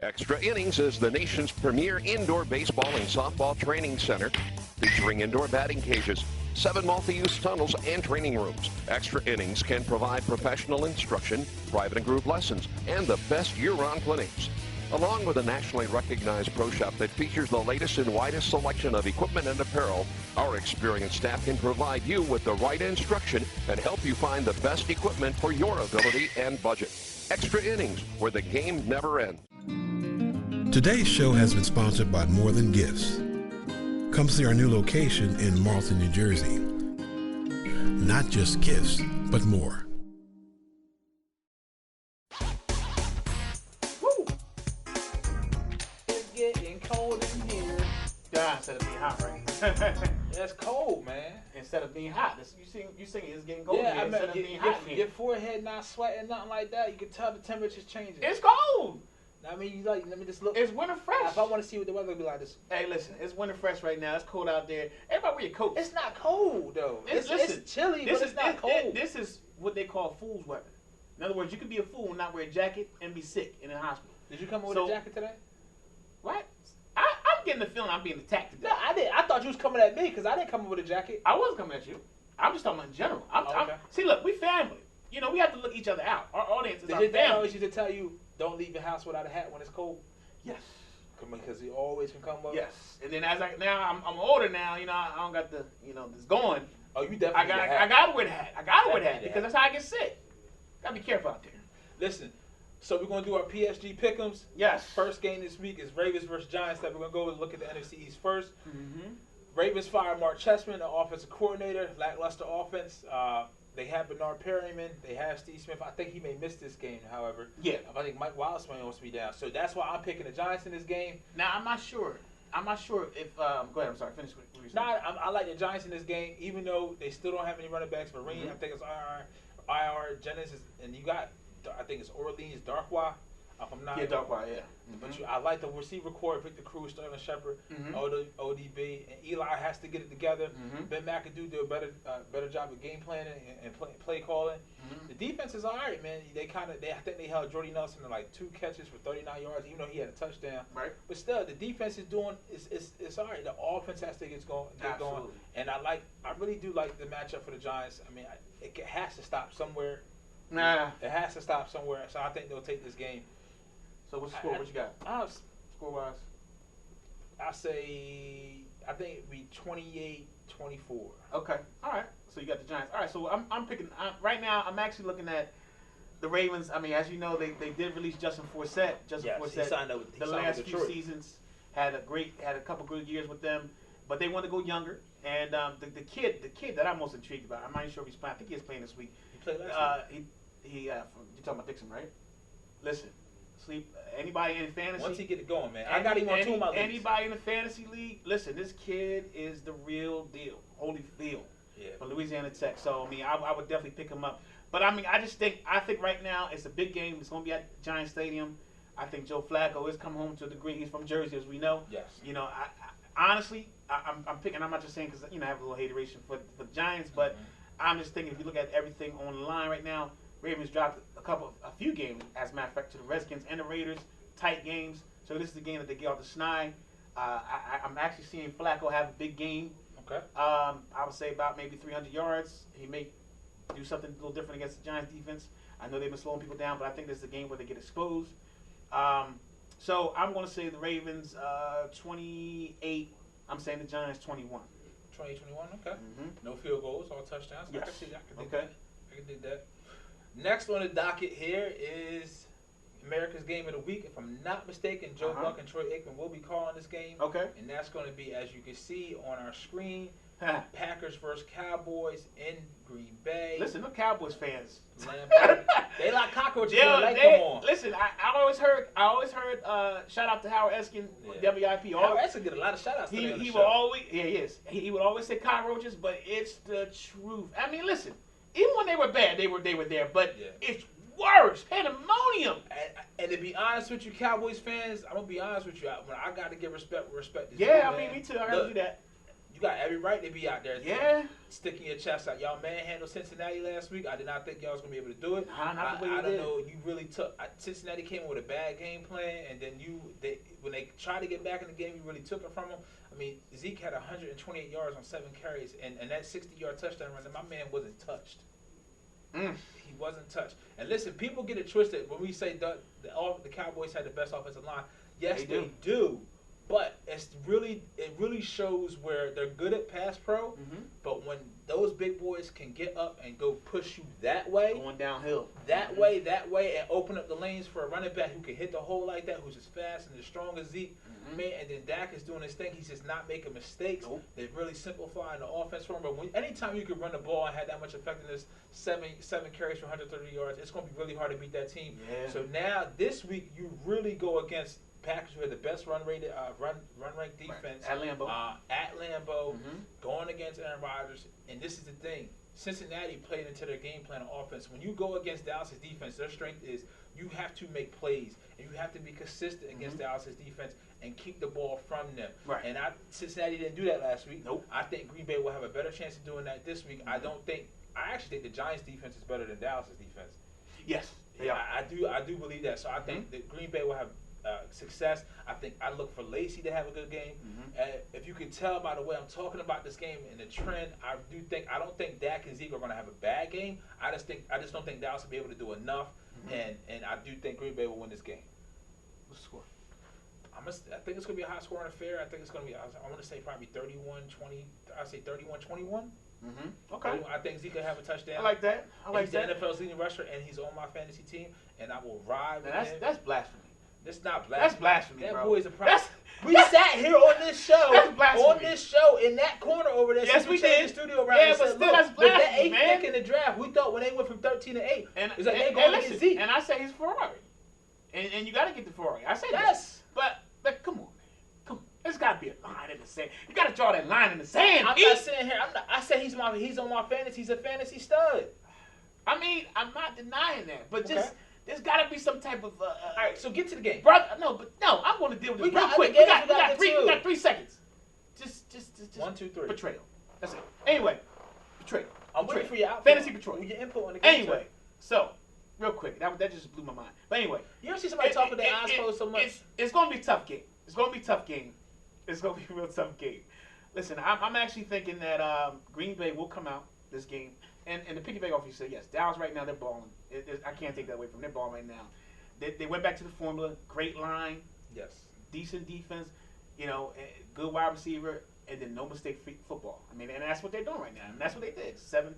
Extra Innings is the nation's premier indoor baseball and softball training center, featuring indoor batting cages, 7 multi-use tunnels, and training rooms. Extra Innings can provide professional instruction, private and group lessons, and the best year-round clinics. Along with a nationally recognized pro shop that features the latest and widest selection of equipment and apparel, our experienced staff can provide you with the right instruction and help you find the best equipment for your ability and budget. Extra Innings, where the game never ends. Today's show has been sponsored by More Than Gifts. Come see our new location in Marlton, New Jersey. Not just gifts, but more. Woo! It's getting cold in here. Yeah, instead of being hot, right? It's cold, man. Instead of being hot, you sing it's getting cold. Yeah, here, instead of being hot. Your forehead not sweating, nothing like that. You can tell the temperature's changing. It's cold. I mean, let me just look. It's winter fresh. If I want to see what the weather will be like this. Hey, listen, it's winter fresh right now. It's cold out there. Everybody wear your coats. It's not cold, though. It's chilly, but it's not cold. This is what they call fool's weather. In other words, you could be a fool and not wear a jacket and be sick in a hospital. Did you come with a jacket today? What? I'm getting the feeling I'm being attacked today. No, I did. I thought you was coming at me because I didn't come with a jacket. I wasn't coming at you. I'm just talking about in general. See, look, we family. You know, we have to look each other out. Our audience is our family. Did your dad always used to tell you, don't leave your house without a hat when it's cold? Yes. Because he always can come up. Yes. And then I'm older now. You know, I don't got the this going. Oh, you definitely. I gotta wear the hat. I gotta wear the hat because that's how I get sick. Gotta be careful out there. Listen. So we're gonna do our PSG pick'ems. Yes. First game this week is Ravens versus Giants. That we're gonna go and look at the NFC East first. Mm-hmm. Ravens fired Mark Chessman, the offensive coordinator. Lackluster offense. They have Bernard Perryman. They have Steve Smith. I think he may miss this game, however. Yeah. I think Mike Wildsman wants to be down. So that's why I'm picking the Giants in this game. Now, I'm not sure if... go ahead. I'm sorry. Finish what you said. I like the Giants in this game, even though they still don't have any running backs. Marine, I think it's IR Jennings, and you got, I think it's Orleans Darkwa. If I'm not Darkwa, yeah. But I like the receiver core, Victor Cruz, Sterling Shepard, ODB, and Eli has to get it together. Ben McAdoo do a better job of game planning and play calling. The defense is all right, man. I think they held Jordy Nelson to like 2 catches for 39 yards, even though he had a touchdown. Right. But still, the defense is doing it's all right. The offense has to get going. And I really do like the matchup for the Giants. I mean, it has to stop somewhere. It has to stop somewhere. So I think they'll take this game. So what's the score? What you got? Score-wise? I think it'd be 28-24. Okay. All right. So you got the Giants. All right. So I'm picking right now. I'm actually looking at the Ravens. I mean, as you know, they did release Justin Forsett. Forsett signed up with the last few seasons had a couple good years with them, but they want to go younger. And the kid that I'm most intrigued about. I'm not even sure if he's playing. I think he is playing this week. He played last week. You're talking about Dixon, right? Listen. Anybody in fantasy? Once he get it going, man. I got him on 2 of my leagues. Anybody in the fantasy league? Listen, this kid is the real deal. Holyfield. Yeah. From Louisiana Tech. So, I mean, I would definitely pick him up. But, I mean, I think right now it's a big game. It's going to be at Giant Stadium. I think Joe Flacco is coming home to a degree. He's from Jersey, as we know. Yes. You know, honestly, I'm picking. I'm not just saying because, I have a little hateration for the Giants, but I'm just thinking if you look at everything on the line right now, Ravens dropped a few games, as a matter of fact, to the Redskins and the Raiders, tight games. So this is the game that they get off the schneid. I'm actually seeing Flacco have a big game. Okay. I would say about maybe 300 yards. He may do something a little different against the Giants defense. I know they've been slowing people down, but I think this is a game where they get exposed. So I'm going to say the Ravens 28. I'm saying the Giants 21. 2021, okay. Mm-hmm. No field goals, all touchdowns. Yes. I can see that. I can dig that. Next on the docket here is America's Game of the Week. If I'm not mistaken, Joe Buck and Troy Aikman will be calling this game. Okay. And that's going to be, as you can see on our screen, Packers versus Cowboys in Green Bay. Listen, them Cowboys fans, they like cockroaches. Them on. Listen, I always heard. Shout out to Howard Eskin, WIP. Howard Eskin get a lot of shout outs. He would always, he is. He would always say cockroaches, but it's the truth. I mean, listen, even when they were bad, they were there. But it's worse, pandemonium. And to be honest with you, Cowboys fans, I'm gonna be honest with you. When I got to give respect, respect is yeah, I mean, me too. I heard you do that. You got every right to be out there sticking your chest out. Y'all manhandled Cincinnati last week. I did not think y'all was going to be able to do it. Not the way I don't know. You really took – Cincinnati came in with a bad game plan, and then when they tried to get back in the game, you really took it from them. I mean, Zeke had 128 yards on 7 carries, and that 60-yard touchdown run, and my man wasn't touched. He wasn't touched. And listen, people get it twisted when we say the Cowboys had the best offensive line. Yes, they do. But it really shows where they're good at pass pro. But when those big boys can get up and go push you that way, going downhill, that way, and open up the lanes for a running back who can hit the hole like that, who's as fast and as strong as Zeke, man. And then Dak is doing his thing. He's just not making mistakes. They're really simplifying the offense for him. But anytime you can run the ball and have that much effectiveness, seven carries for 130 yards, it's going to be really hard to beat that team. Yeah. So now this week you really go against Packers, who had the best run ranked defense at Lambeau, going against Aaron Rodgers. And this is the thing: Cincinnati played into their game plan of offense. When you go against Dallas's defense, their strength is you have to make plays and you have to be consistent against Dallas's defense and keep the ball from them. Right. And Cincinnati didn't do that last week. Nope. I think Green Bay will have a better chance of doing that this week. I actually think the Giants' defense is better than Dallas's defense. Yes. Yeah, I do believe that. So I think that Green Bay will have success. I look for Lacy to have a good game. If you can tell by the way I'm talking about this game and the trend, I don't think Dak and Zeke are going to have a bad game. I just don't think Dallas will be able to do enough, and I do think Green Bay will win this game. What's the score? I think it's going to be a high scoring affair. I think it's going to be. I want to say probably 31-20. I say 31-21. Okay. I think Zeke will have a touchdown. I like that. He's the NFL's leading rusher, and he's on my fantasy team, and I will ride with him. That's blasphemy. It's not blasphemy. That's blasphemy, that bro. Boy's a problem. We sat here on this show, in that corner over there. Yes, we did. The studio around. Yeah, but still, that's blasphemy, that 8th man. pick in the draft, we thought when they went from 13 to 8, it's like they going to get Zeke. And I say he's Ferrari, and you got to get the Ferrari. I say yes, but come on, man, come on. There's got to be a line in the sand. You got to draw that line in the sand. I'm not saying here. I say he's on my fantasy. He's a fantasy stud. I mean, I'm not denying that, but just. There's got to be some type of. All right, so get to the game, brother. No, I'm going to deal with this real quick. We got 3 seconds. Just 1, 2, 3. Betrayal. That's it. Anyway, betrayal. I'm waiting for your output. Fantasy betrayal. Your input on the game. Anyway, so real quick, that just blew my mind. But anyway, you ever see somebody talk with their eyes closed so much? It's going to be a tough game. It's going to be a tough game. It's going to be a real tough game. Listen, I'm actually thinking that Green Bay will come out this game. And to piggyback off you said, yes, Dallas right now, they're balling. I can't take that away from them. They're balling right now. They went back to the formula. Great line. Yes. Decent defense. Good wide receiver. And then no mistake football. I mean, and that's what they're doing right now. And that's what they did. Seven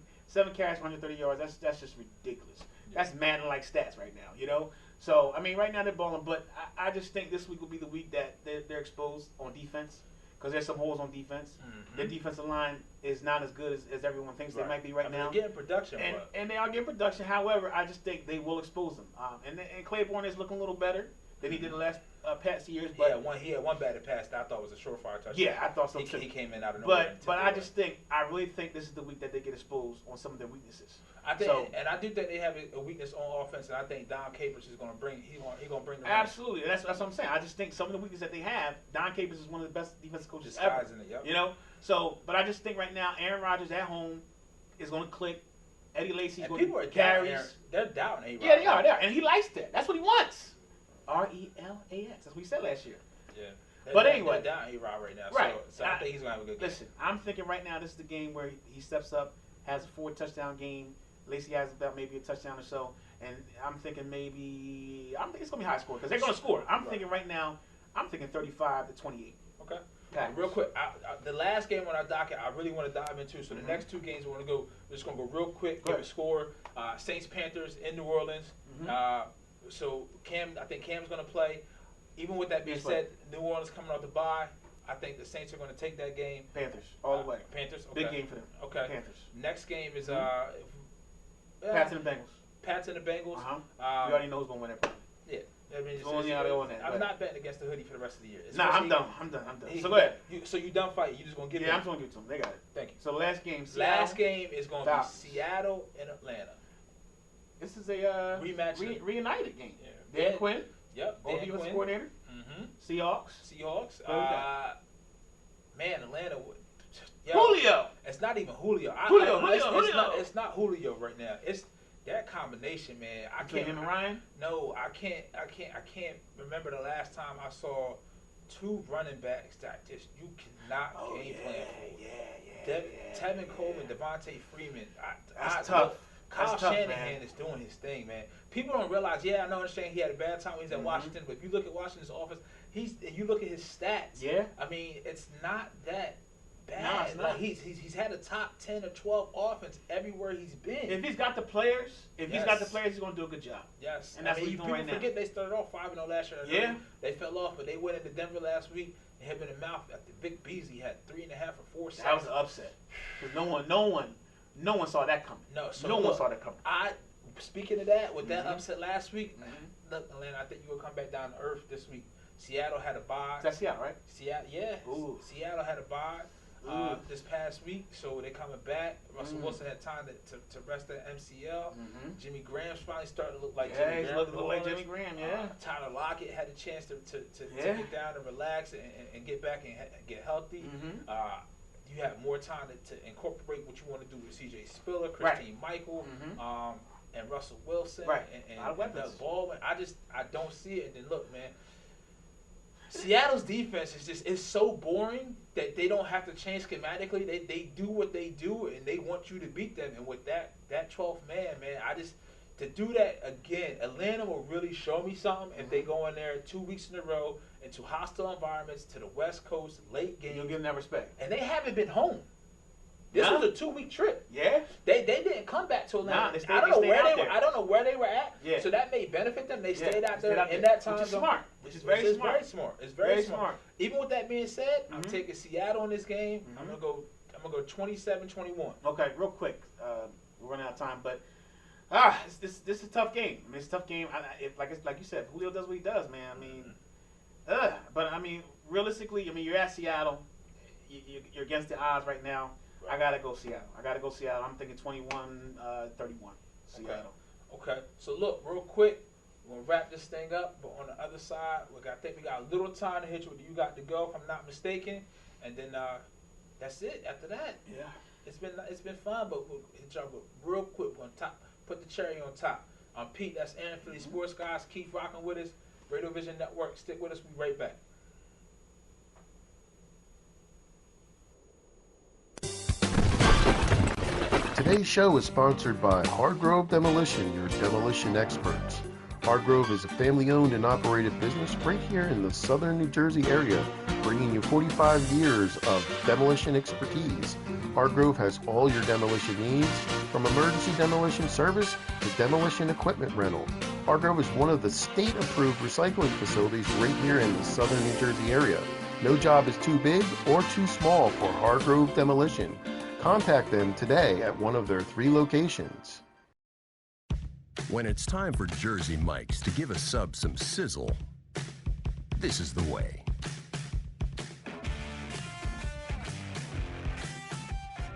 carries, 130 yards. That's just ridiculous. Yeah. That's Madden-like stats right now, So, I mean, right now they're balling. But I just think this week will be the week that they're exposed on defense. Because there's some holes on defense. Their defensive line is not as good as everyone thinks they might be now. They're getting production. And they are getting production. However, I just think they will expose them. And Claiborne is looking a little better than he did the last past years. But he had one batted pass that I thought was a surefire touchdown. Yeah, I thought so too. He came in out of nowhere. But I really think this is the week that they get exposed on some of their weaknesses. I do think they have a weakness on offense, and I think Don Capers is going to bring. He's going to bring them. Absolutely, that's what I'm saying. I just think some of the weaknesses that they have, Don Capers is one of the best defensive coaches ever. So, but I just think right now, Aaron Rodgers at home is going to click. Eddie Lacy's going to carries. They're down A-Rod. Yeah, they are, and he likes that. That's what he wants. RELAX. That's what we said last year. Yeah. But anyway, they're down A-Rod right now. Right. So I think he's going to have a good game. Listen, I'm thinking right now this is the game where he steps up, has a 4 touchdown game. Lacy has about maybe a touchdown or so, And I'm thinking it's going to be high score because they're going to score. I'm thinking right now, I'm thinking 35-28. Okay. Packers. Real quick, the last game on our docket, I really want to dive into. So the next two games, we're just going to go real quick, give a score. Saints Panthers in New Orleans. So I think Cam's going to play. Even with that being said, New Orleans coming off the bye, I think the Saints are going to take that game. Panthers, all the way. Panthers, okay. Big game for them. Okay. Panthers. Next game is Pats and the Bengals. Pats and the Bengals. You already know who's going to win that game. Yeah. I mean, I'm not betting against the hoodie for the rest of the year. Nah, I'm done. So go ahead. So you done fighting. You just going to give I'm just going to give it to them. They got it. Thank you. So last game, Last game is going to be Seattle and Atlanta. This is a rematch. Reunited game. Yeah. Dan Quinn. Yep. Old defensive coordinator. Seahawks. Man, Atlanta. Julio. It's not even Julio. Julio. It's not Julio right now. It's that combination, man. I can't. Him and Ryan? No, I can't remember the last time I saw two running backs that just you cannot game plan for. Tevin Coleman, Devontae Freeman. That's tough. Kyle Shanahan is doing his thing, man. People don't realize. I understand he had a bad time when he's at Washington, but if you look at Washington's offense, you look at his stats. Yeah. I mean, it's not that bad. No, it's not. Like he's had a top 10 or 12 offense everywhere he's been. If he's got the players, he's going to do a good job. Yes. And that's what he's doing right now. People forget they started off 5-0 last year. Yeah. They fell off, but they went into Denver last week and hit him in the mouth. Vic Beasley had 3.5 or 4 sacks. That was an upset. Because no one saw that coming. No one saw that coming. Speaking of that, with that upset last week, look, Atlanta, I think you will come back down to earth this week. Seattle had a bye. That's Seattle, right? Seattle had a bye this past week, so they're coming back. Russell Wilson had time to rest at MCL. Jimmy Graham's finally starting to look like Jimmy Graham. He's looking like Jimmy Graham, Tyler Lockett had a chance to get down and relax and get back and get healthy. You have more time to incorporate what you want to do with C.J. Spiller, Christine Michael, and Russell Wilson, and Doug Baldwin. I don't see it. And then look, man, Seattle's defense is so boring that they don't have to change schematically. They do what they do, and they want you to beat them. And with that 12th man, to do that again, Atlanta will really show me something if they go in there 2 weeks in a row into hostile environments to the West Coast, late game. You'll give them that respect. And they haven't been home. This was a 2-week trip. Yeah. They didn't come back to Atlanta. I don't know where they were at. Yeah. So that may benefit them. They stayed out there in that time. Which is smart. Which is very smart. It's very smart. Even with that being said, I'm taking Seattle in this game. I'm gonna go 27-21. Okay, real quick. We're running out of time, but this is a tough game. I mean, it's a tough game. Like you said, Julio does what he does, man. I mean, but I mean, realistically, you're at Seattle. You're against the odds right now. I gotta go Seattle. I'm thinking 21-31. Seattle. Okay. So look, real quick, we're gonna wrap this thing up. But on the other side, I think we got a little time to hit you with You Got to Go, if I'm not mistaken, and then that's it. After that, it's been fun. But we'll hit y'all with real quick. We're gonna put the cherry on top. I'm Pete. That's Aaron Philly Sports Guys. Keep rocking with us. Radio Vision Network. Stick with us. We'll be right back. Today's show is sponsored by Hargrove Demolition, your demolition experts. Hargrove is a family-owned and operated business right here in the southern New Jersey area, bringing you 45 years of demolition expertise. Hargrove has all your demolition needs, from emergency demolition service to demolition equipment rental. Hargrove is one of the state-approved recycling facilities right here in the southern New Jersey area. No job is too big or too small for Hargrove Demolition. Contact them today at one of their 3 locations. When it's time for Jersey Mike's to give a sub some sizzle, this is the way.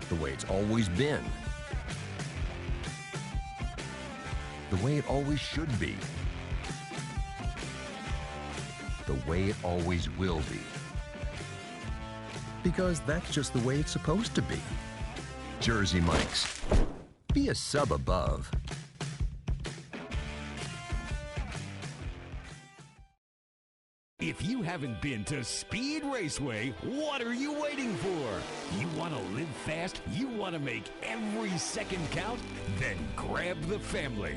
The way it's always been. The way it always should be. The way it always will be. Because that's just the way it's supposed to be. Jersey Mike's. Be a sub above. If you haven't been to Speed Raceway, what are you waiting for? You want to live fast? You want to make every second count? Then grab the family.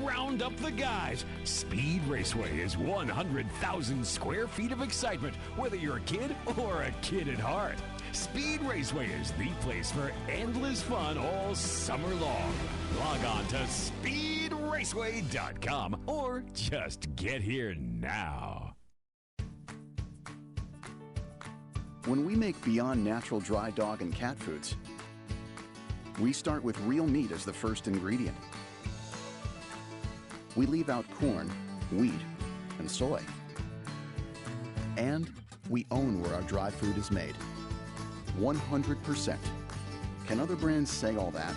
Round up the guys. Speed Raceway is 100,000 square feet of excitement, whether you're a kid or a kid at heart. Speed Raceway is the place for endless fun all summer long. Log on to speedraceway.com or just get here now. When we make Beyond Natural dry dog and cat foods, we start with real meat as the first ingredient. We leave out corn, wheat, and soy. And we own where our dry food is made. 100%. Can other brands say all that?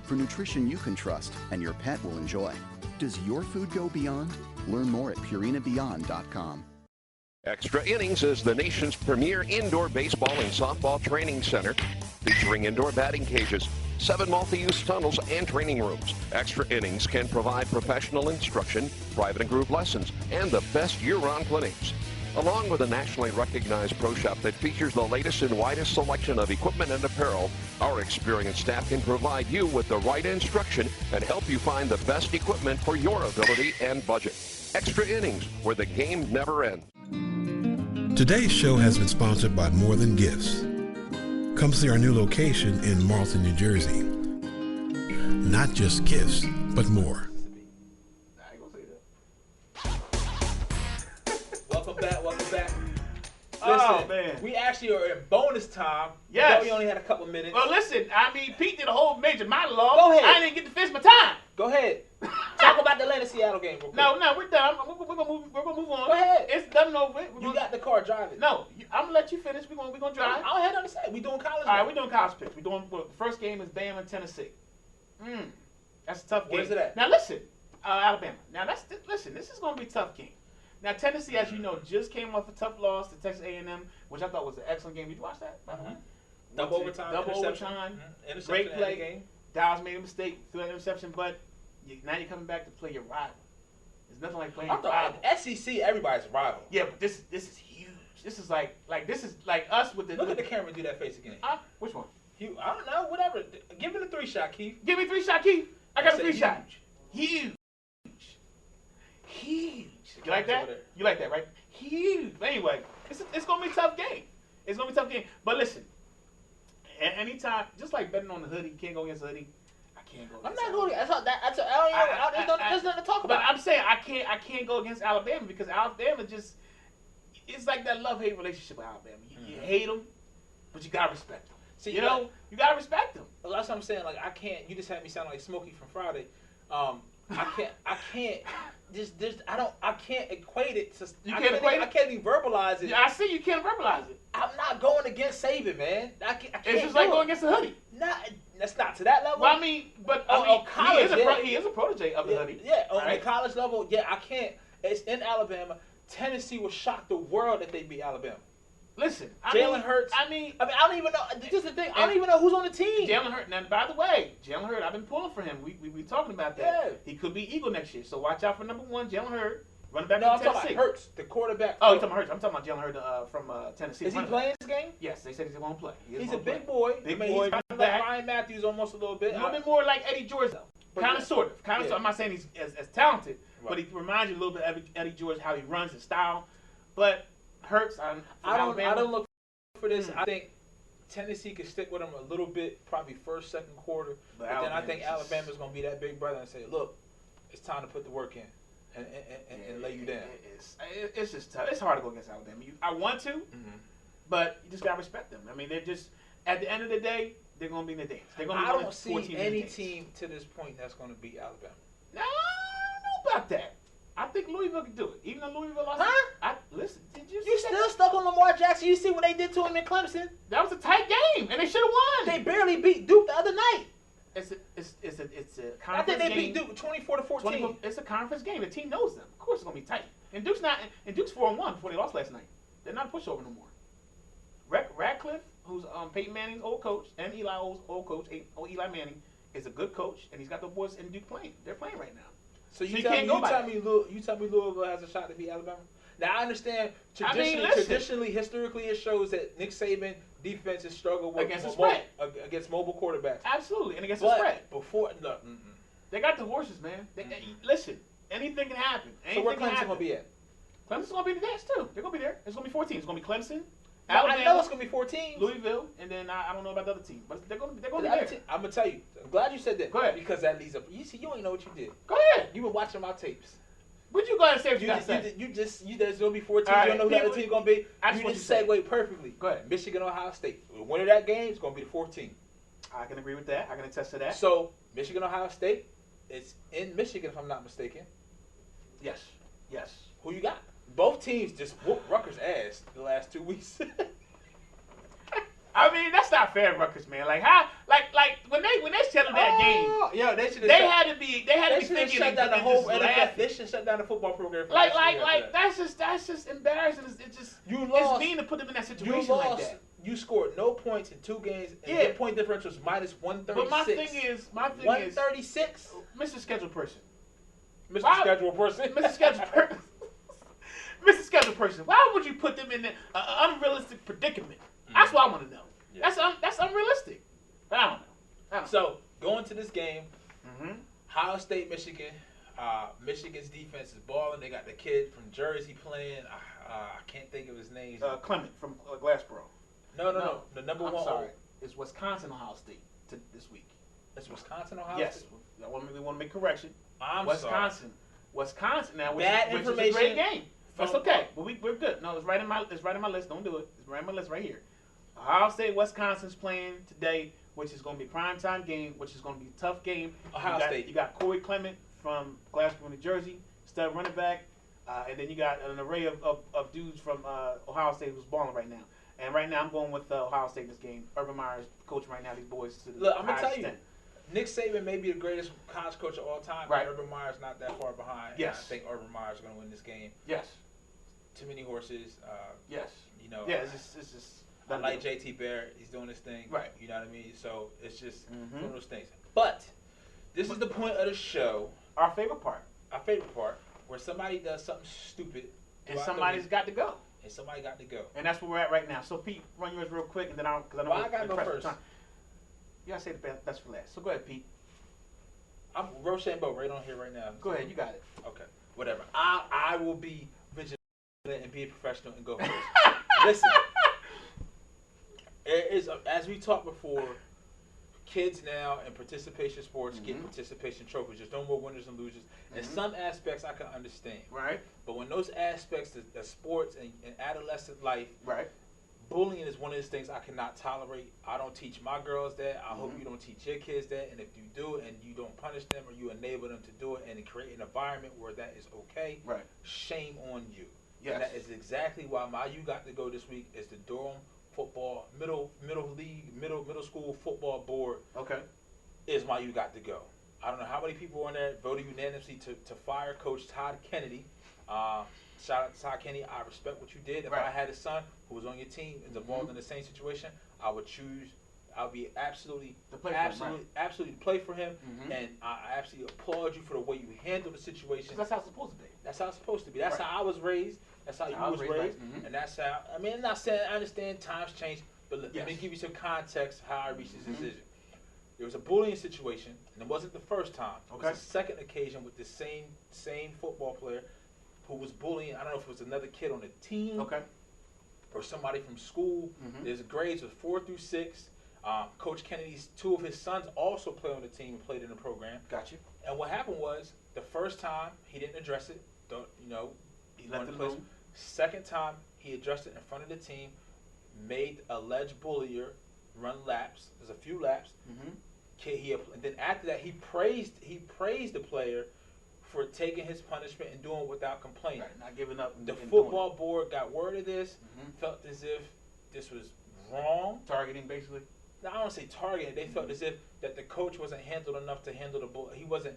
For nutrition you can trust and your pet will enjoy. Does your food go beyond? Learn more at purinabeyond.com. Extra Innings is the nation's premier indoor baseball and softball training center, featuring indoor batting cages, 7 multi-use tunnels, and training rooms. Extra Innings can provide professional instruction, private and group lessons, and the best year-round clinics. Along with a nationally recognized pro shop that features the latest and widest selection of equipment and apparel, our experienced staff can provide you with the right instruction and help you find the best equipment for your ability and budget. Extra Innings, where the game never ends. Today's show has been sponsored by More Than Gifts. Come see our new location in Marlton, New Jersey. Not just gifts, but more. Welcome back. Oh, Listen, man. we actually are in bonus time. Yes. We only had a couple minutes. Well, listen, I mean, Pete did a whole major monologue. Go ahead. I didn't get to finish my time. Go ahead. Talk about the Atlanta-Seattle game real quick. No, we're done. We're gonna move on. Go ahead. It's done and over with. You got the car, drive it. No, I'm gonna let you finish. We're gonna drive. I'll head on the side. We doing college. All right, we're doing college picks. We're doing the first game is Bama and Tennessee. That's a tough game. Where's it at? Now listen, Alabama. Now listen. This is gonna be a tough game. Now Tennessee, as you know, just came off a tough loss to Texas A&M, which I thought was an excellent game. Did you watch that? By the way? Double overtime. Great play. Game. Dow's made a mistake, threw that interception, but now you're coming back to play your rival. There's nothing like playing your rival. SEC, everybody's rival. Yeah, but this is huge. This is like this is like us with the. Look at the camera and do that face again. Which one? I don't know. Whatever. Give it a 3-shot, Keith. Give me a 3-shot, Keith. I got a 3-shot. Huge. You like that? You like that, right? Huge. But anyway, it's gonna be a tough game. It's gonna be a tough game. But listen, anytime, just like betting on the hoodie, you can't go against the hoodie. I can't go. I'm not going. There's nothing to talk about. But I'm saying I can't go against Alabama because Alabama just it's like that love-hate relationship with Alabama. You hate them, but you gotta respect them. See, you know, you gotta respect them. That's what I'm saying. Like I can't. You just had me sound like Smokey from Friday. I can't. I can't equate it to. You can't equate it? I can't even verbalize it. Yeah, I see you can't verbalize it. I'm not going against Saban, man. I can't. It's just like going against the hoodie. That's not to that level. Well, I mean, college, he is a protege of the hoodie. Yeah, on the college level, I can't. It's in Alabama. Tennessee will shock the world if they beat Alabama. Listen, Jalen Hurts. I don't even know. This is the thing. I don't even know who's on the team. Jalen Hurts. Now, by the way, Jalen Hurts, I've been pulling for him. We talking about that. Yeah. He could be Eagle next year. So watch out for number 1, Jalen Hurts. Running back from Tennessee. I'm talking about Hurts, the quarterback. Oh, you're talking about Hurts. I'm talking about Jalen Hurts from Tennessee. Is he playing this game? Yes, they said he's going to play. He's a big boy. Big boy. He's kind of like Ryan Matthews almost a little bit. A little bit more like Eddie George, though. Kind of, sort of. I'm not saying he's as talented, but he reminds you a little bit of Eddie George, how he runs his style. But Hurts, I don't look for this. I think Tennessee could stick with him a little bit, probably first, second quarter. But then I think Alabama's going to be that big brother and say, look, it's time to put the work in and lay you down. It's just tough. It's hard to go against Alabama. I want to, but you just got to respect them. I mean, they're just, at the end of the day, they're going to be in the dance. They're going to be I don't see any team to this point that's going to beat Alabama. No, I don't know about that. I think Louisville can do it. Even though Louisville lost. Listen, did you see You still stuck on Lamar Jackson. You see what they did to him in Clemson? That was a tight game, and they should have won. They barely beat Duke the other night. It's a conference game. I think they beat Duke 24-14. It's a conference game. The team knows them. Of course, it's gonna be tight. And Duke's 4-1 before they lost last night. They're not a pushover no more. Radcliffe, who's Peyton Manning's old coach, and Eli's old coach, Eli Manning, is a good coach, and he's got the boys in Duke playing. They're playing right now. So you tell me Louisville has a shot to beat Alabama? Now I understand. Traditionally, historically, it shows that Nick Saban defense has struggled with against the spread, against mobile quarterbacks. Absolutely, and against the spread. Before, no, they got the horses, man. Listen, anything can happen. So where Clemson gonna be at? Clemson's gonna be the dance too. They're gonna be there. It's gonna be 4 teams. It's gonna be Clemson. Alabama, I know it's gonna be 4 teams. Louisville, and then I don't know about the other teams, but they're gonna be there. I'm gonna tell you. I'm glad you said that. Go ahead. Because that leads up. You see, you ain't know what you did. Go ahead. You been watching my tapes. Would you go ahead and say what you got to say? There's gonna be 4 teams. You don't know who the other team's gonna be. You just segue perfectly. Go ahead. Michigan, Ohio State. The winner of that game is gonna be the 4th team. I can agree with that. I can attest to that. So Michigan, Ohio State. It's in Michigan, if I'm not mistaken. Yes. Who you got? Both teams just whooped Rutgers' ass the last 2 weeks. I mean, that's not fair, Rutgers, man. Like how, like when they settled that game, they had to be thinking shut down the whole NFL. They should shut down the football program. Like that's just embarrassing. It's just it's mean to put them in that situation like that. You scored no points in 2 games, and your point differential is minus 136. But my thing is 136. Mr. Schedule Person. Mr. Schedule Person. Mr. Schedule Person. Mr. Schedule Person. Why would you put them in an unrealistic predicament? That's what I want to know. Yeah. That's unrealistic. But I don't know. So going to this game, Ohio State, Michigan. Michigan's defense is balling. They got the kid from Jersey playing. I can't think of his name. Clement from Glassboro. No. The number one. Sorry. It's Wisconsin, Ohio State this week. It's Wisconsin, Ohio State? Yes. I want to make correction. Wisconsin. Now, which is a great game. That's okay. But we're good. No, it's right in my list. Don't do it. It's right in my list right here. Ohio State, Wisconsin's playing today, which is going to be a primetime game, which is going to be a tough game. Ohio State. You got Corey Clement from Glassboro, New Jersey, stud running back, and then you got an array of dudes from Ohio State who's balling right now. And right now I'm going with Ohio State in this game. Urban Meyer's coaching right now these boys to the Look, I'm going to tell you, Nick Saban may be the greatest college coach of all time, but Urban Meyer's not that far behind. Yes. I think Urban Meyer's going to win this game. Yes. Too many horses. Yes. You know. Yeah, it's just I like JT Barrett. He's doing his thing. Right. You know what I mean? So it's just one of those things. But this is the point of the show. Our favorite part, where somebody does something stupid. And somebody's got to go. And that's where we're at right now. So, Pete, run yours real quick, and then I know I got to go first. You got to say the best for last. So, go ahead, Pete. I'm Rochambeau right on here right now. Go ahead. You got it. Okay. Whatever. I will be vigilant and be a professional and go first. Listen. As we talked before, kids now in participation sports get participation trophies. There's no more winners and losers. In some aspects, I can understand. Right. But when those aspects of sports and adolescent life, right, bullying is one of those things I cannot tolerate. I don't teach my girls that. I hope you don't teach your kids that. And if you do and you don't punish them or you enable them to do it and create an environment where that is okay, right, shame on you. Yes. And that is exactly why my You Got to Go this week is the Durham Football middle school football board. Okay. Is my You Got to Go. I don't know how many people on there voted unanimously to fire Coach Todd Kennedy. Shout out to Todd Kennedy. I respect what you did. If I had a son who was on your team and involved in the same situation, I would be absolutely to play for him, and I absolutely applaud you for the way you handled the situation. That's how it's supposed to be. That's how it's supposed to be. That's how I was raised. That's how you was raised. And that's how, I mean, I'm not saying I understand times change, but let me give you some context how I reached this decision. There was a bullying situation, and it wasn't the first time. It was the second occasion with the same football player who was bullying. I don't know if it was another kid on the team or somebody from school. His grades was 4 through 6. Coach Kennedy's 2 of his sons also play on the team and played in the program. Gotcha. And what happened was the first time he didn't address it. He left it alone. Second time he addressed it in front of the team, made alleged bullier run laps. There's a few laps. And then after that, he praised the player for taking his punishment and doing it without complaining. Right, not giving up. The football board got word of this, felt as if this was wrong. Targeting, basically. Now, I don't want to say targeting. They felt as if that the coach wasn't handled enough to handle the bull. He wasn't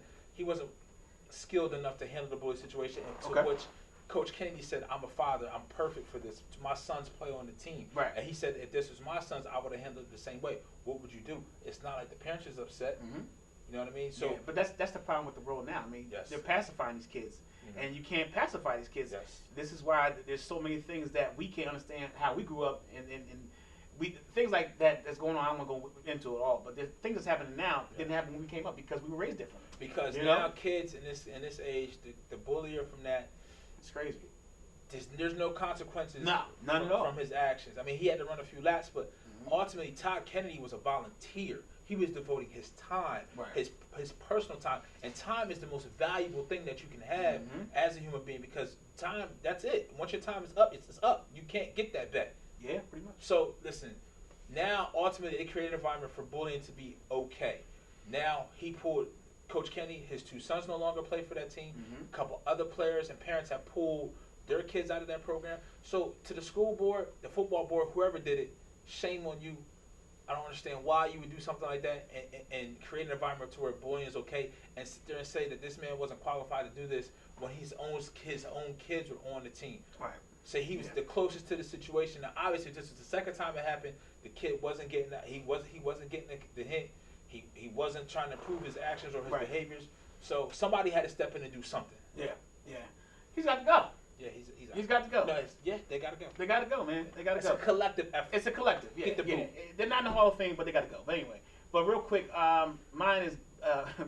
skilled enough to handle the bully situation. And to which Coach Kennedy said, "I'm a father. I'm perfect for this. My sons play on the team." Right. And he said, "If this was my sons, I would have handled it the same way. What would you do?" It's not like the parents is upset. You know what I mean? So, but that's the problem with the world now. I mean, they're pacifying these kids. and you can't pacify these kids. Yes. This is why there's so many things that we can't understand how we grew up, and we things like that's going on. I don't want to go into it all, but the things that's happening now didn't happen when we came up because we were raised differently. Because now kids in this age, the bullier from that, it's crazy. There's no consequences. No, none at all from his actions. I mean, he had to run a few laps, but ultimately, Todd Kennedy was a volunteer. He was devoting his time, his personal time, and time is the most valuable thing that you can have as a human being because time, that's it. Once your time is up, it's up. You can't get that back. Yeah, pretty much. So listen, now ultimately it created an environment for bullying to be okay. Now he pulled Coach Kennedy, his 2 sons no longer play for that team. A couple other players and parents have pulled their kids out of that program. So to the school board, the football board, whoever did it, shame on you. I don't understand why you would do something like that and create an environment to where bullying is okay and sit there and say that this man wasn't qualified to do this when his own kids were on the team. Right. So he was the closest to the situation. Now, obviously, this is the second time it happened. The kid wasn't getting that. He wasn't getting the hint. He wasn't trying to prove his actions or his behaviors. So somebody had to step in and do something. Yeah. He's got to go. Yeah, he's got to go. No, they got to go. They got to go, man. They got to go. It's a collective effort. It's a collective. Yeah, Get the boot. They're not in the Hall of Fame, but they got to go. But anyway, real quick, mine is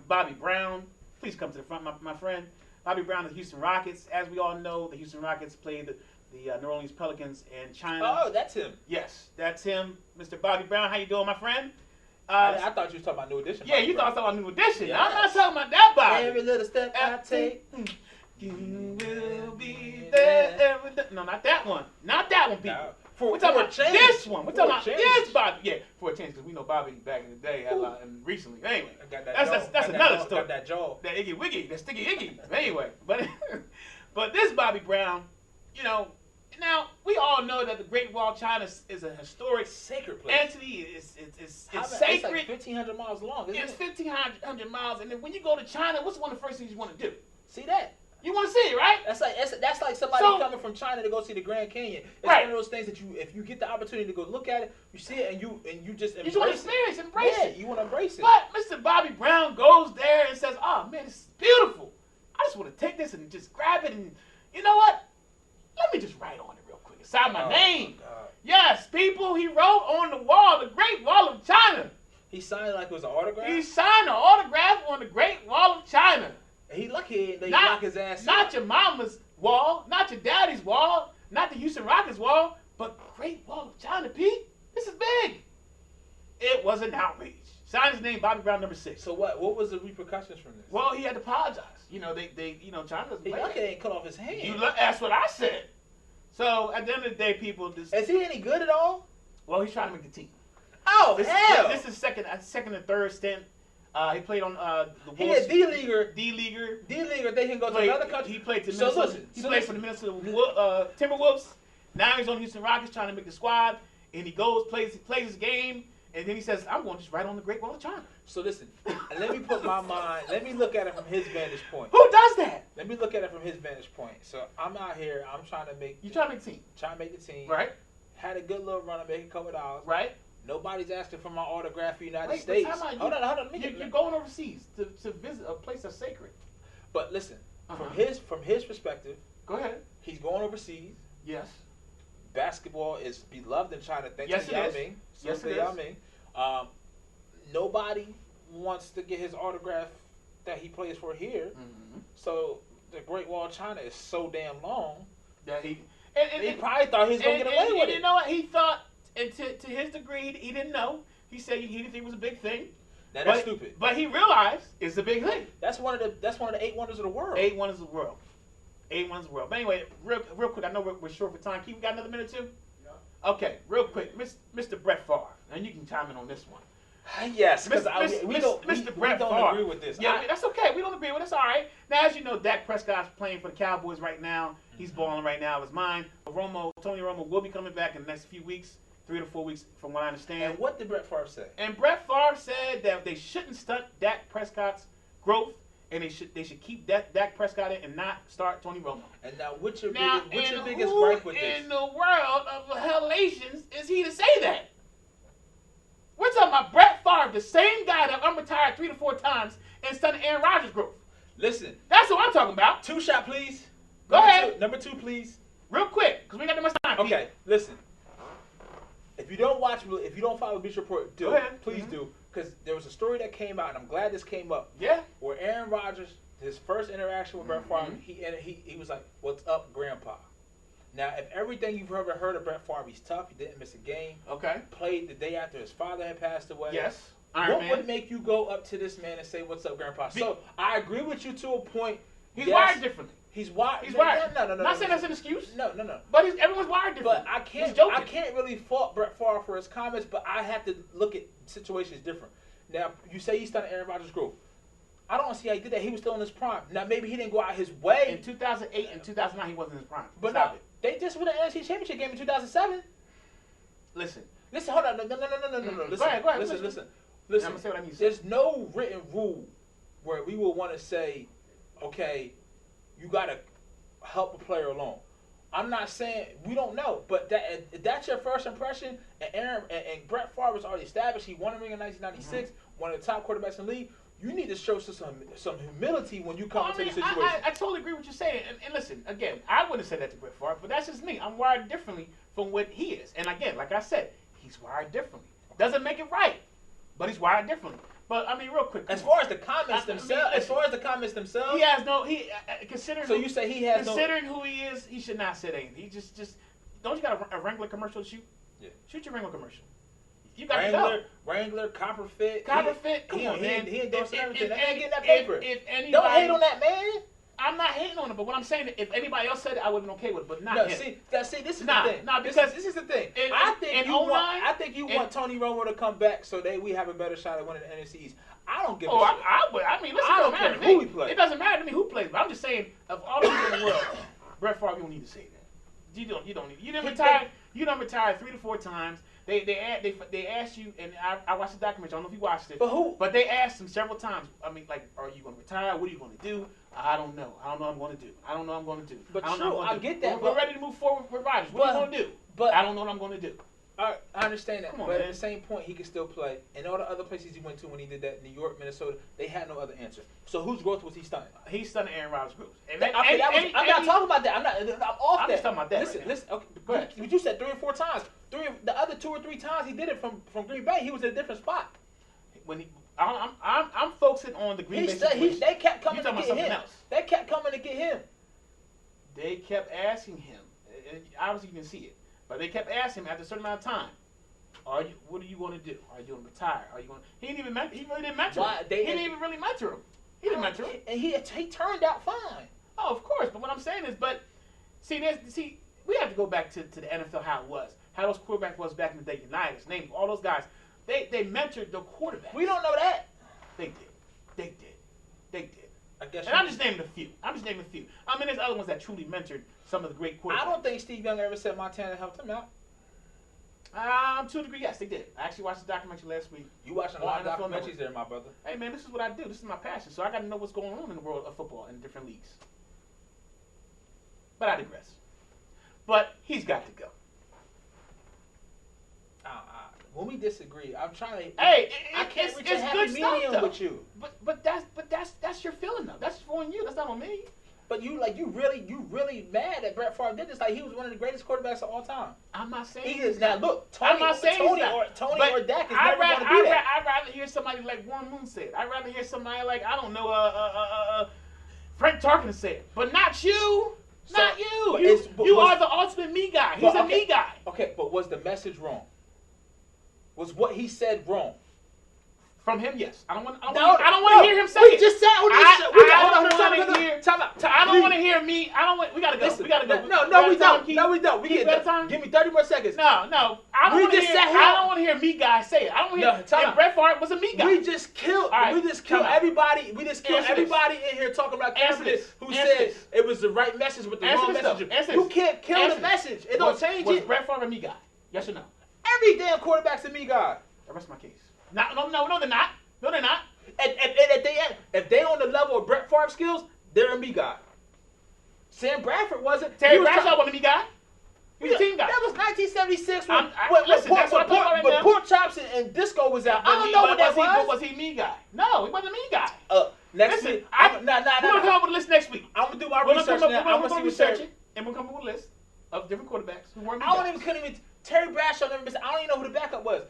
Bobby Brown. Please come to the front, my friend. Bobby Brown of the Houston Rockets. As we all know, the Houston Rockets played the New Orleans Pelicans in China. Oh, that's him. Yes, that's him. Mr. Bobby Brown, how you doing, my friend? I thought you were talking about New Edition. Yeah, you thought I was talking about New Edition. Yes. I'm not talking about that Bobby. Every little step I take. You will be there. No, not that one. Not that one, people. We're talking about this one. We're talking about this Bobby. Yeah, for a change, because we know Bobby back in the day had a lot, and recently. Anyway, that's another story. Got that jaw. That Iggy Wiggy, that Sticky Iggy. Anyway, but this Bobby Brown, now we all know that the Great Wall of China is a historic, sacred place. entity. It's sacred. It's like 1,500 miles long. Isn't it's 1,500 miles, and then when you go to China, what's one of the first things you want to do? See that? You want to see it, right? That's like somebody coming from China to go see the Grand Canyon. It's one of those things that if you get the opportunity to go look at it, you see it and you just embrace it. You want to experience, embrace it. You want to embrace it. But Mr. Bobby Brown goes there and says, "Oh man, this is beautiful. I just want to take this and just grab it and you know what? Let me just write on it real quick. Sign my name." Yes, people, he wrote on the wall, the Great Wall of China. He signed it like it was an autograph? He signed an autograph on the Great Wall of China. He lucky they knock his ass Not out. your mama's wall, not your daddy's wall, not the Houston Rockets wall, but Great Wall of China, Pete. This is big. It was an outrage. Signed his name, Bobby Brown, number 6. So what was the repercussions from this? Well, he had to apologize. China doesn't play. He lucky they ain't cut off his hand. That's what I said. So at the end of the day, people, is he any good at all? Well, he's trying to make the team. Oh, hell! This is second and third stint. He played on the Wolves. He a D-leaguer. D-leaguer. They can go to another country. He played for the Minnesota Timberwolves. Now he's on Houston Rockets trying to make the squad. And he goes, plays his game, and then he says, "I'm going to just write on the Great Wall of China." So listen, let me look at it from his vantage point. Who does that? Let me look at it from his vantage point. So I'm out here, I'm trying to make... You trying to make the team. Trying to make the team. Right. Had a good little run of making a couple $. Right. Nobody's asking for my autograph for the United States. Hold on. You're going overseas to visit a place that's sacred. But listen, from his perspective... Go ahead. He's going overseas. Yes. Basketball is beloved in China. Yes, it is. Nobody wants to get his autograph that he plays for here. So the Great Wall of China is so damn long that he probably thought he was going to get away with it. You know what? He thought, and to his degree, he didn't know. He said he didn't think it was a big thing. Now that's stupid. But he realized it's a big thing. That's one of the 8 wonders of the world. 8 wonders of the world. 8 wonders of the world. But anyway, real quick, I know we're short for time. We got another minute or two? Yeah. Okay, real quick. Mr. Brett Favre. And you can chime in on this one. Yes, because Mr. Brett Favre. Agree with this. Yeah, that's okay. We don't agree with it. That's all right. Now, as you know, Dak Prescott's playing for the Cowboys right now. He's balling right now. His mind. Tony Romo will be coming back in the next few weeks, 3 to 4 weeks, from what I understand. And what did Brett Favre say? And Brett Favre said that they shouldn't stunt Dak Prescott's growth, and they should keep Dak Prescott in and not start Tony Romo. And now, what's your biggest gripe with this? In the world of hellations is he to say that? We're talking about Brett Favre, the same guy that unretired 3 to 4 times and stunted Aaron Rodgers' growth. Listen. That's what I'm talking about. 2 shot, please. Go ahead. Number 2, please. Real quick, because we got that much time. Okay, listen. If you don't follow the Bleacher Report, do. Please do. Because there was a story that came out, and I'm glad this came up. Yeah. Where Aaron Rodgers, his first interaction with Brett Favre, he was like, "What's up, Grandpa?" Now, if everything you've ever heard of Brett Favre, he's tough. He didn't miss a game. Okay. Played the day after his father had passed away. Yes. What would make you go up to this man and say, "What's up, Grandpa?" So I agree with you to a point. He's wired differently. He's wired. No. Not saying that's an excuse. No. But everyone's wired differently. But I can't really fault Brett Favre for his comments, but I have to look at situations different. Now, you say he started Aaron Rodgers' growth. I don't see how he did that. He was still in his prime. Now, maybe he didn't go out his way. In 2008 and 2009, he wasn't in his prime. But no, they just won the NFC Championship game in 2007. Listen, hold on. No. Listen, go ahead. Listen. I'm going to say what I need to say. There's no written rule where we will want to say, okay, you got to help a player along. I'm not saying we don't know, but that's your first impression. And Brett Favre was already established. He won a ring in 1996, one of the top quarterbacks in the league. You need to show some humility when you come into the situation. I totally agree with what you're saying. And listen, again, I wouldn't have said that to Brett Favre, but that's just me. I'm wired differently from what he is. And again, like I said, he's wired differently. Doesn't make it right, but he's wired differently. But I mean, real quick. As far as the comments themselves, he has no. Considering. So you say he has considering who he is, he should not say anything. He just don't you got a Wrangler commercial to shoot? Yeah. Shoot your Wrangler commercial. You got to go. Wrangler, Copper Fit. Come on, man. He endorsed everything. They ain't getting that paper. If anybody, don't hate on that man. I'm not hating on him, but what I'm saying, if anybody else said it, I would have been okay with it, but not him. See, this is the thing. Because this is the thing. I think you want Tony Romo to come back so we have a better shot at winning the NFC East. I don't give a shit. I mean, listen, I don't care who we play. It doesn't matter to me who plays, but I'm just saying, of all the people in the world, Brett Favre, you don't need to say that. You don't need. You done retired 3 to 4 times. They asked you, and I watched the documentary. I don't know if you watched it. But who? But they asked him several times. I mean, like, are you going to retire? What are you going to do? I don't know. I don't know what I'm going to do. I don't know what I'm going to do. But I get that. We're ready to move forward with Rodgers. What are you going to do? But I don't know what I'm going to do. I understand that. But at the same point, he can still play. And all the other places he went to when he did that, New York, Minnesota, they had no other answer. So whose growth was he stunning? He stunning Aaron Rodgers' growth. I'm not talking about that. I'm off that. I'm just talking about that. Listen. Okay, go ahead. You said 3 or 4 times. The other 2 or 3 times he did it from Green Bay, he was in a different spot. I'm focusing on the Green Bay situation. They kept coming to get him. They kept coming to get him. They kept asking him. Obviously, you can see it. But they kept asking him after a certain amount of time, what are you going to do? Are you going to retire? Are you going? He really didn't mentor him. He didn't even really mentor him. He didn't mentor him. And he turned out fine. Oh, of course. But what I'm saying is, see, we have to go back to the NFL how it was, how those quarterbacks was back in the day. Unitas, name all those guys. They mentored the quarterback. We don't know that. They did. I guess. And I'm just naming a few. I mean, there's other ones that truly mentored some of the great quarterbacks. I don't think Steve Young ever said Montana helped him out. To a degree, yes, they did. I actually watched the documentary last week. You watching a lot of documentaries there, my brother. Hey, man, this is what I do. This is my passion. So I got to know what's going on in the world of football in different leagues. But I digress. But he's got to go. When we disagree, I'm trying to. Hey, I can't reach a it's happy good medium stuff, with you. But that's your feeling though. That's on you. That's not on me. But you really mad that Brett Favre did this? Like he was one of the greatest quarterbacks of all time. I'm not saying he is. Now look, Tony or Dak is never going to be that. I'd rather hear somebody like Warren Moon say it. I'd rather hear somebody like Frank Tarkenton say it. But not you. Not you. You are the ultimate me guy. He's a me guy. Okay, but was the message wrong? Was what he said wrong? From him, yes. I don't want to hear him say it. We just said I don't want to hear me. We gotta go. Listen, we gotta go. No, we don't. We get better time. Give me 30 more seconds. No. I don't want to hear me guy say it. I don't want to hear. And Brett Favre was a me guy. We just killed everybody. We just killed everybody in here talking about Kaepernick who said it was the right message with the wrong message. You can't kill the message. It don't change it. Was Brett Favre a me guy? Yes or no? Every damn quarterback's a me guy. That's my case. No, they're not. No, they're not. If they on the level of Brett Favre skills, they're a me guy. Sam Bradford wasn't. Terry Bradshaw wasn't a me guy. He was a team guy. That was 1976 when pork chops and disco was out. I don't know what that was. Was he me guy? No, he wasn't a me guy. Next week, we're gonna come up with a list next week. I'm gonna do my research. I'm gonna research it, and we'll come up with a list of different quarterbacks who weren't. Couldn't even. Terry Bradshaw never missed. I don't even know who the backup was.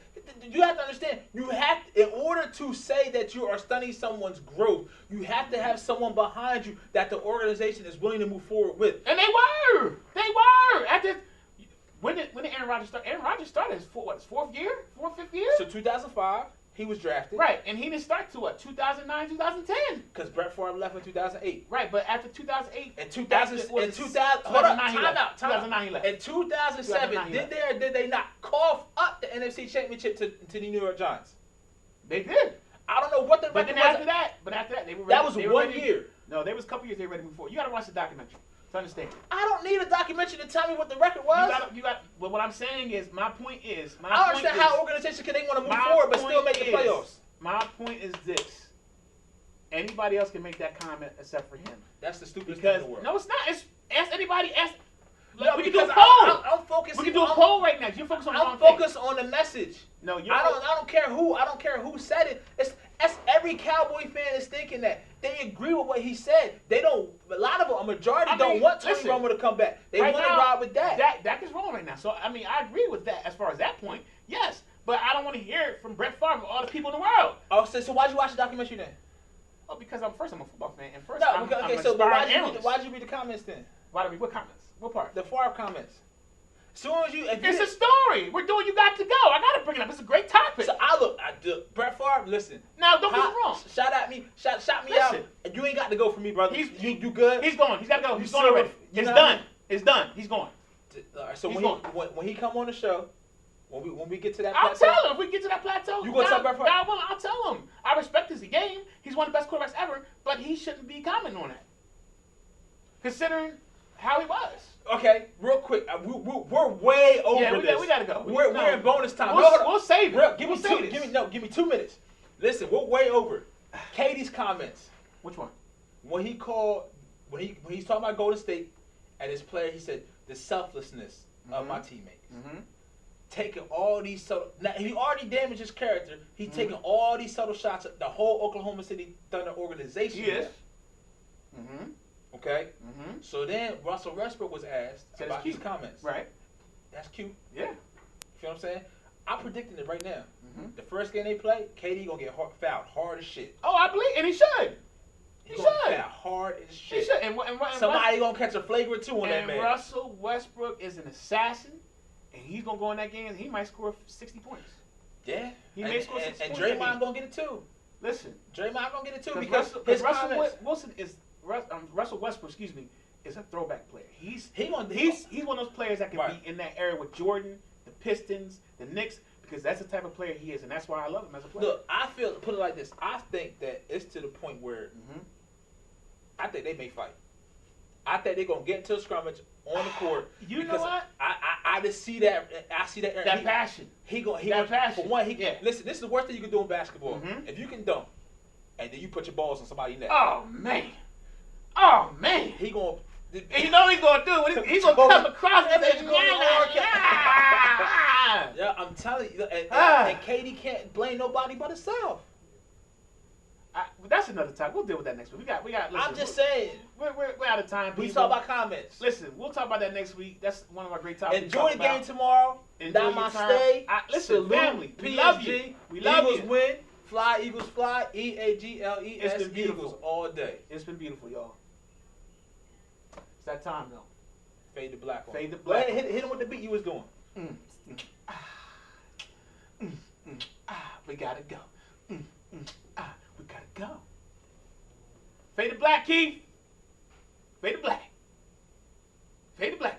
You have to understand. In order to say that you are stunning someone's growth, you have to have someone behind you that the organization is willing to move forward with. And they were. When did Aaron Rodgers start? Aaron Rodgers started his fourth, fifth year. So 2005, he was drafted. Right, and he didn't start to 2009, 2010. Because Brett Favre left in 2008. Right, but after 2008, in 2009 he left. In 2007, did they or did they not cough up the NFC Championship to the New York Giants? They did. I don't know what the record was. After that, they were ready. That was 1 year. No, there was a couple years they were ready before. You got to watch the documentary to understand. I don't need a documentary to tell me what the record was. Well, what I'm saying is, my point is, I don't understand how organizations can they want to move forward but still make the playoffs. My point is this. Anybody else can make that comment except for him. That's the stupidest thing in the world. No, it's not. Ask anybody. No, we can do a poll. I'm focused. We can do a poll right now. You're focused on the wrong thing. I'm focused on the message. No, I don't care who said it. That's every Cowboy fan is thinking that. They agree with what he said. They don't. A lot of them, a majority don't want Tony Romo to come back. They want to ride with Dak. Dak is wrong right now. So I agree with that as far as that point. Yes, but I don't want to hear it from Brett Favre and all the people in the world. Oh, so why'd you watch the documentary then? Oh, because I'm a football fan, and first why'd you read the comments then? Why did I read what comments? What part? The Favre comments. Soon as it's a story. We're doing You Got to Go. I gotta bring it up. It's a great topic. So Brett Favre, listen. Now don't get me wrong. Shot me out. You ain't got to go for me, brother. You good? He's going. He's got to go. He's going already. It's done. It's done. He's going. So when he come on the show, when we get to that plateau, I'll tell him. If we get to that plateau, you gonna tell Brett Favre? I'll tell him. I respect his game. He's one of the best quarterbacks ever, but he shouldn't be commenting on that, considering how he was. Okay, real quick, we're way over this. We gotta go. We're in bonus time. We'll save it. Give me 2 minutes. Listen, we're way over. Katie's comments. Which one? When he's talking about Golden State and his player, he said the selflessness of my teammates. Mm-hmm. Taking all these now he already damaged his character. He's taking all these subtle shots at the whole Oklahoma City Thunder organization. Yes. Mm-hmm. Okay? Mm-hmm. So then Russell Westbrook was asked about his comments. Right. That's cute. Yeah. You feel what I'm saying? I'm predicting it right now. Mm-hmm. The first game they play, KD gonna get fouled hard as shit. Oh, I believe, and he should. He should. Foul hard as shit. He should. And somebody gonna catch a flagrant 2 on that man. And Russell Westbrook is an assassin, and he's gonna go in that game and he might score 60 points. Yeah. He may score 60 points. And Draymond gonna get it too. Listen. Draymond gonna get it too because Russell Westbrook, is a throwback player. He's one of those players that can be in that area with Jordan, the Pistons, the Knicks, because that's the type of player he is, and that's why I love him as a player. Look, put it like this. I think that it's to the point where I think they may fight. I think they're gonna get into a scrummage on the court. You know what? I just see that. I see that. That passion. For one, listen. This is the worst thing you can do in basketball. Mm-hmm. If you can dunk, and then you put your balls on somebody's neck. Oh man. He gonna. And you know what he's gonna do? He's gonna come across and say, yeah, I'm telling you. And Katie can't blame nobody but herself. That's another time. We'll deal with that next week. We got. Listen, I'm just saying. We're out of time. We talk about comments. Listen, we'll talk about that next week. That's one of our great topics. Enjoy the game tomorrow. Namaste. Listen, family. We love you. We love you. Eagles win. Fly, Eagles fly. EAGLES. Eagles all day. It's been beautiful, y'all. It's that time, though. Fade to black. Fade to black. Hit him with the beat you was doing. We gotta go. We gotta go. Fade to black, Keith. Fade to black. Fade to black.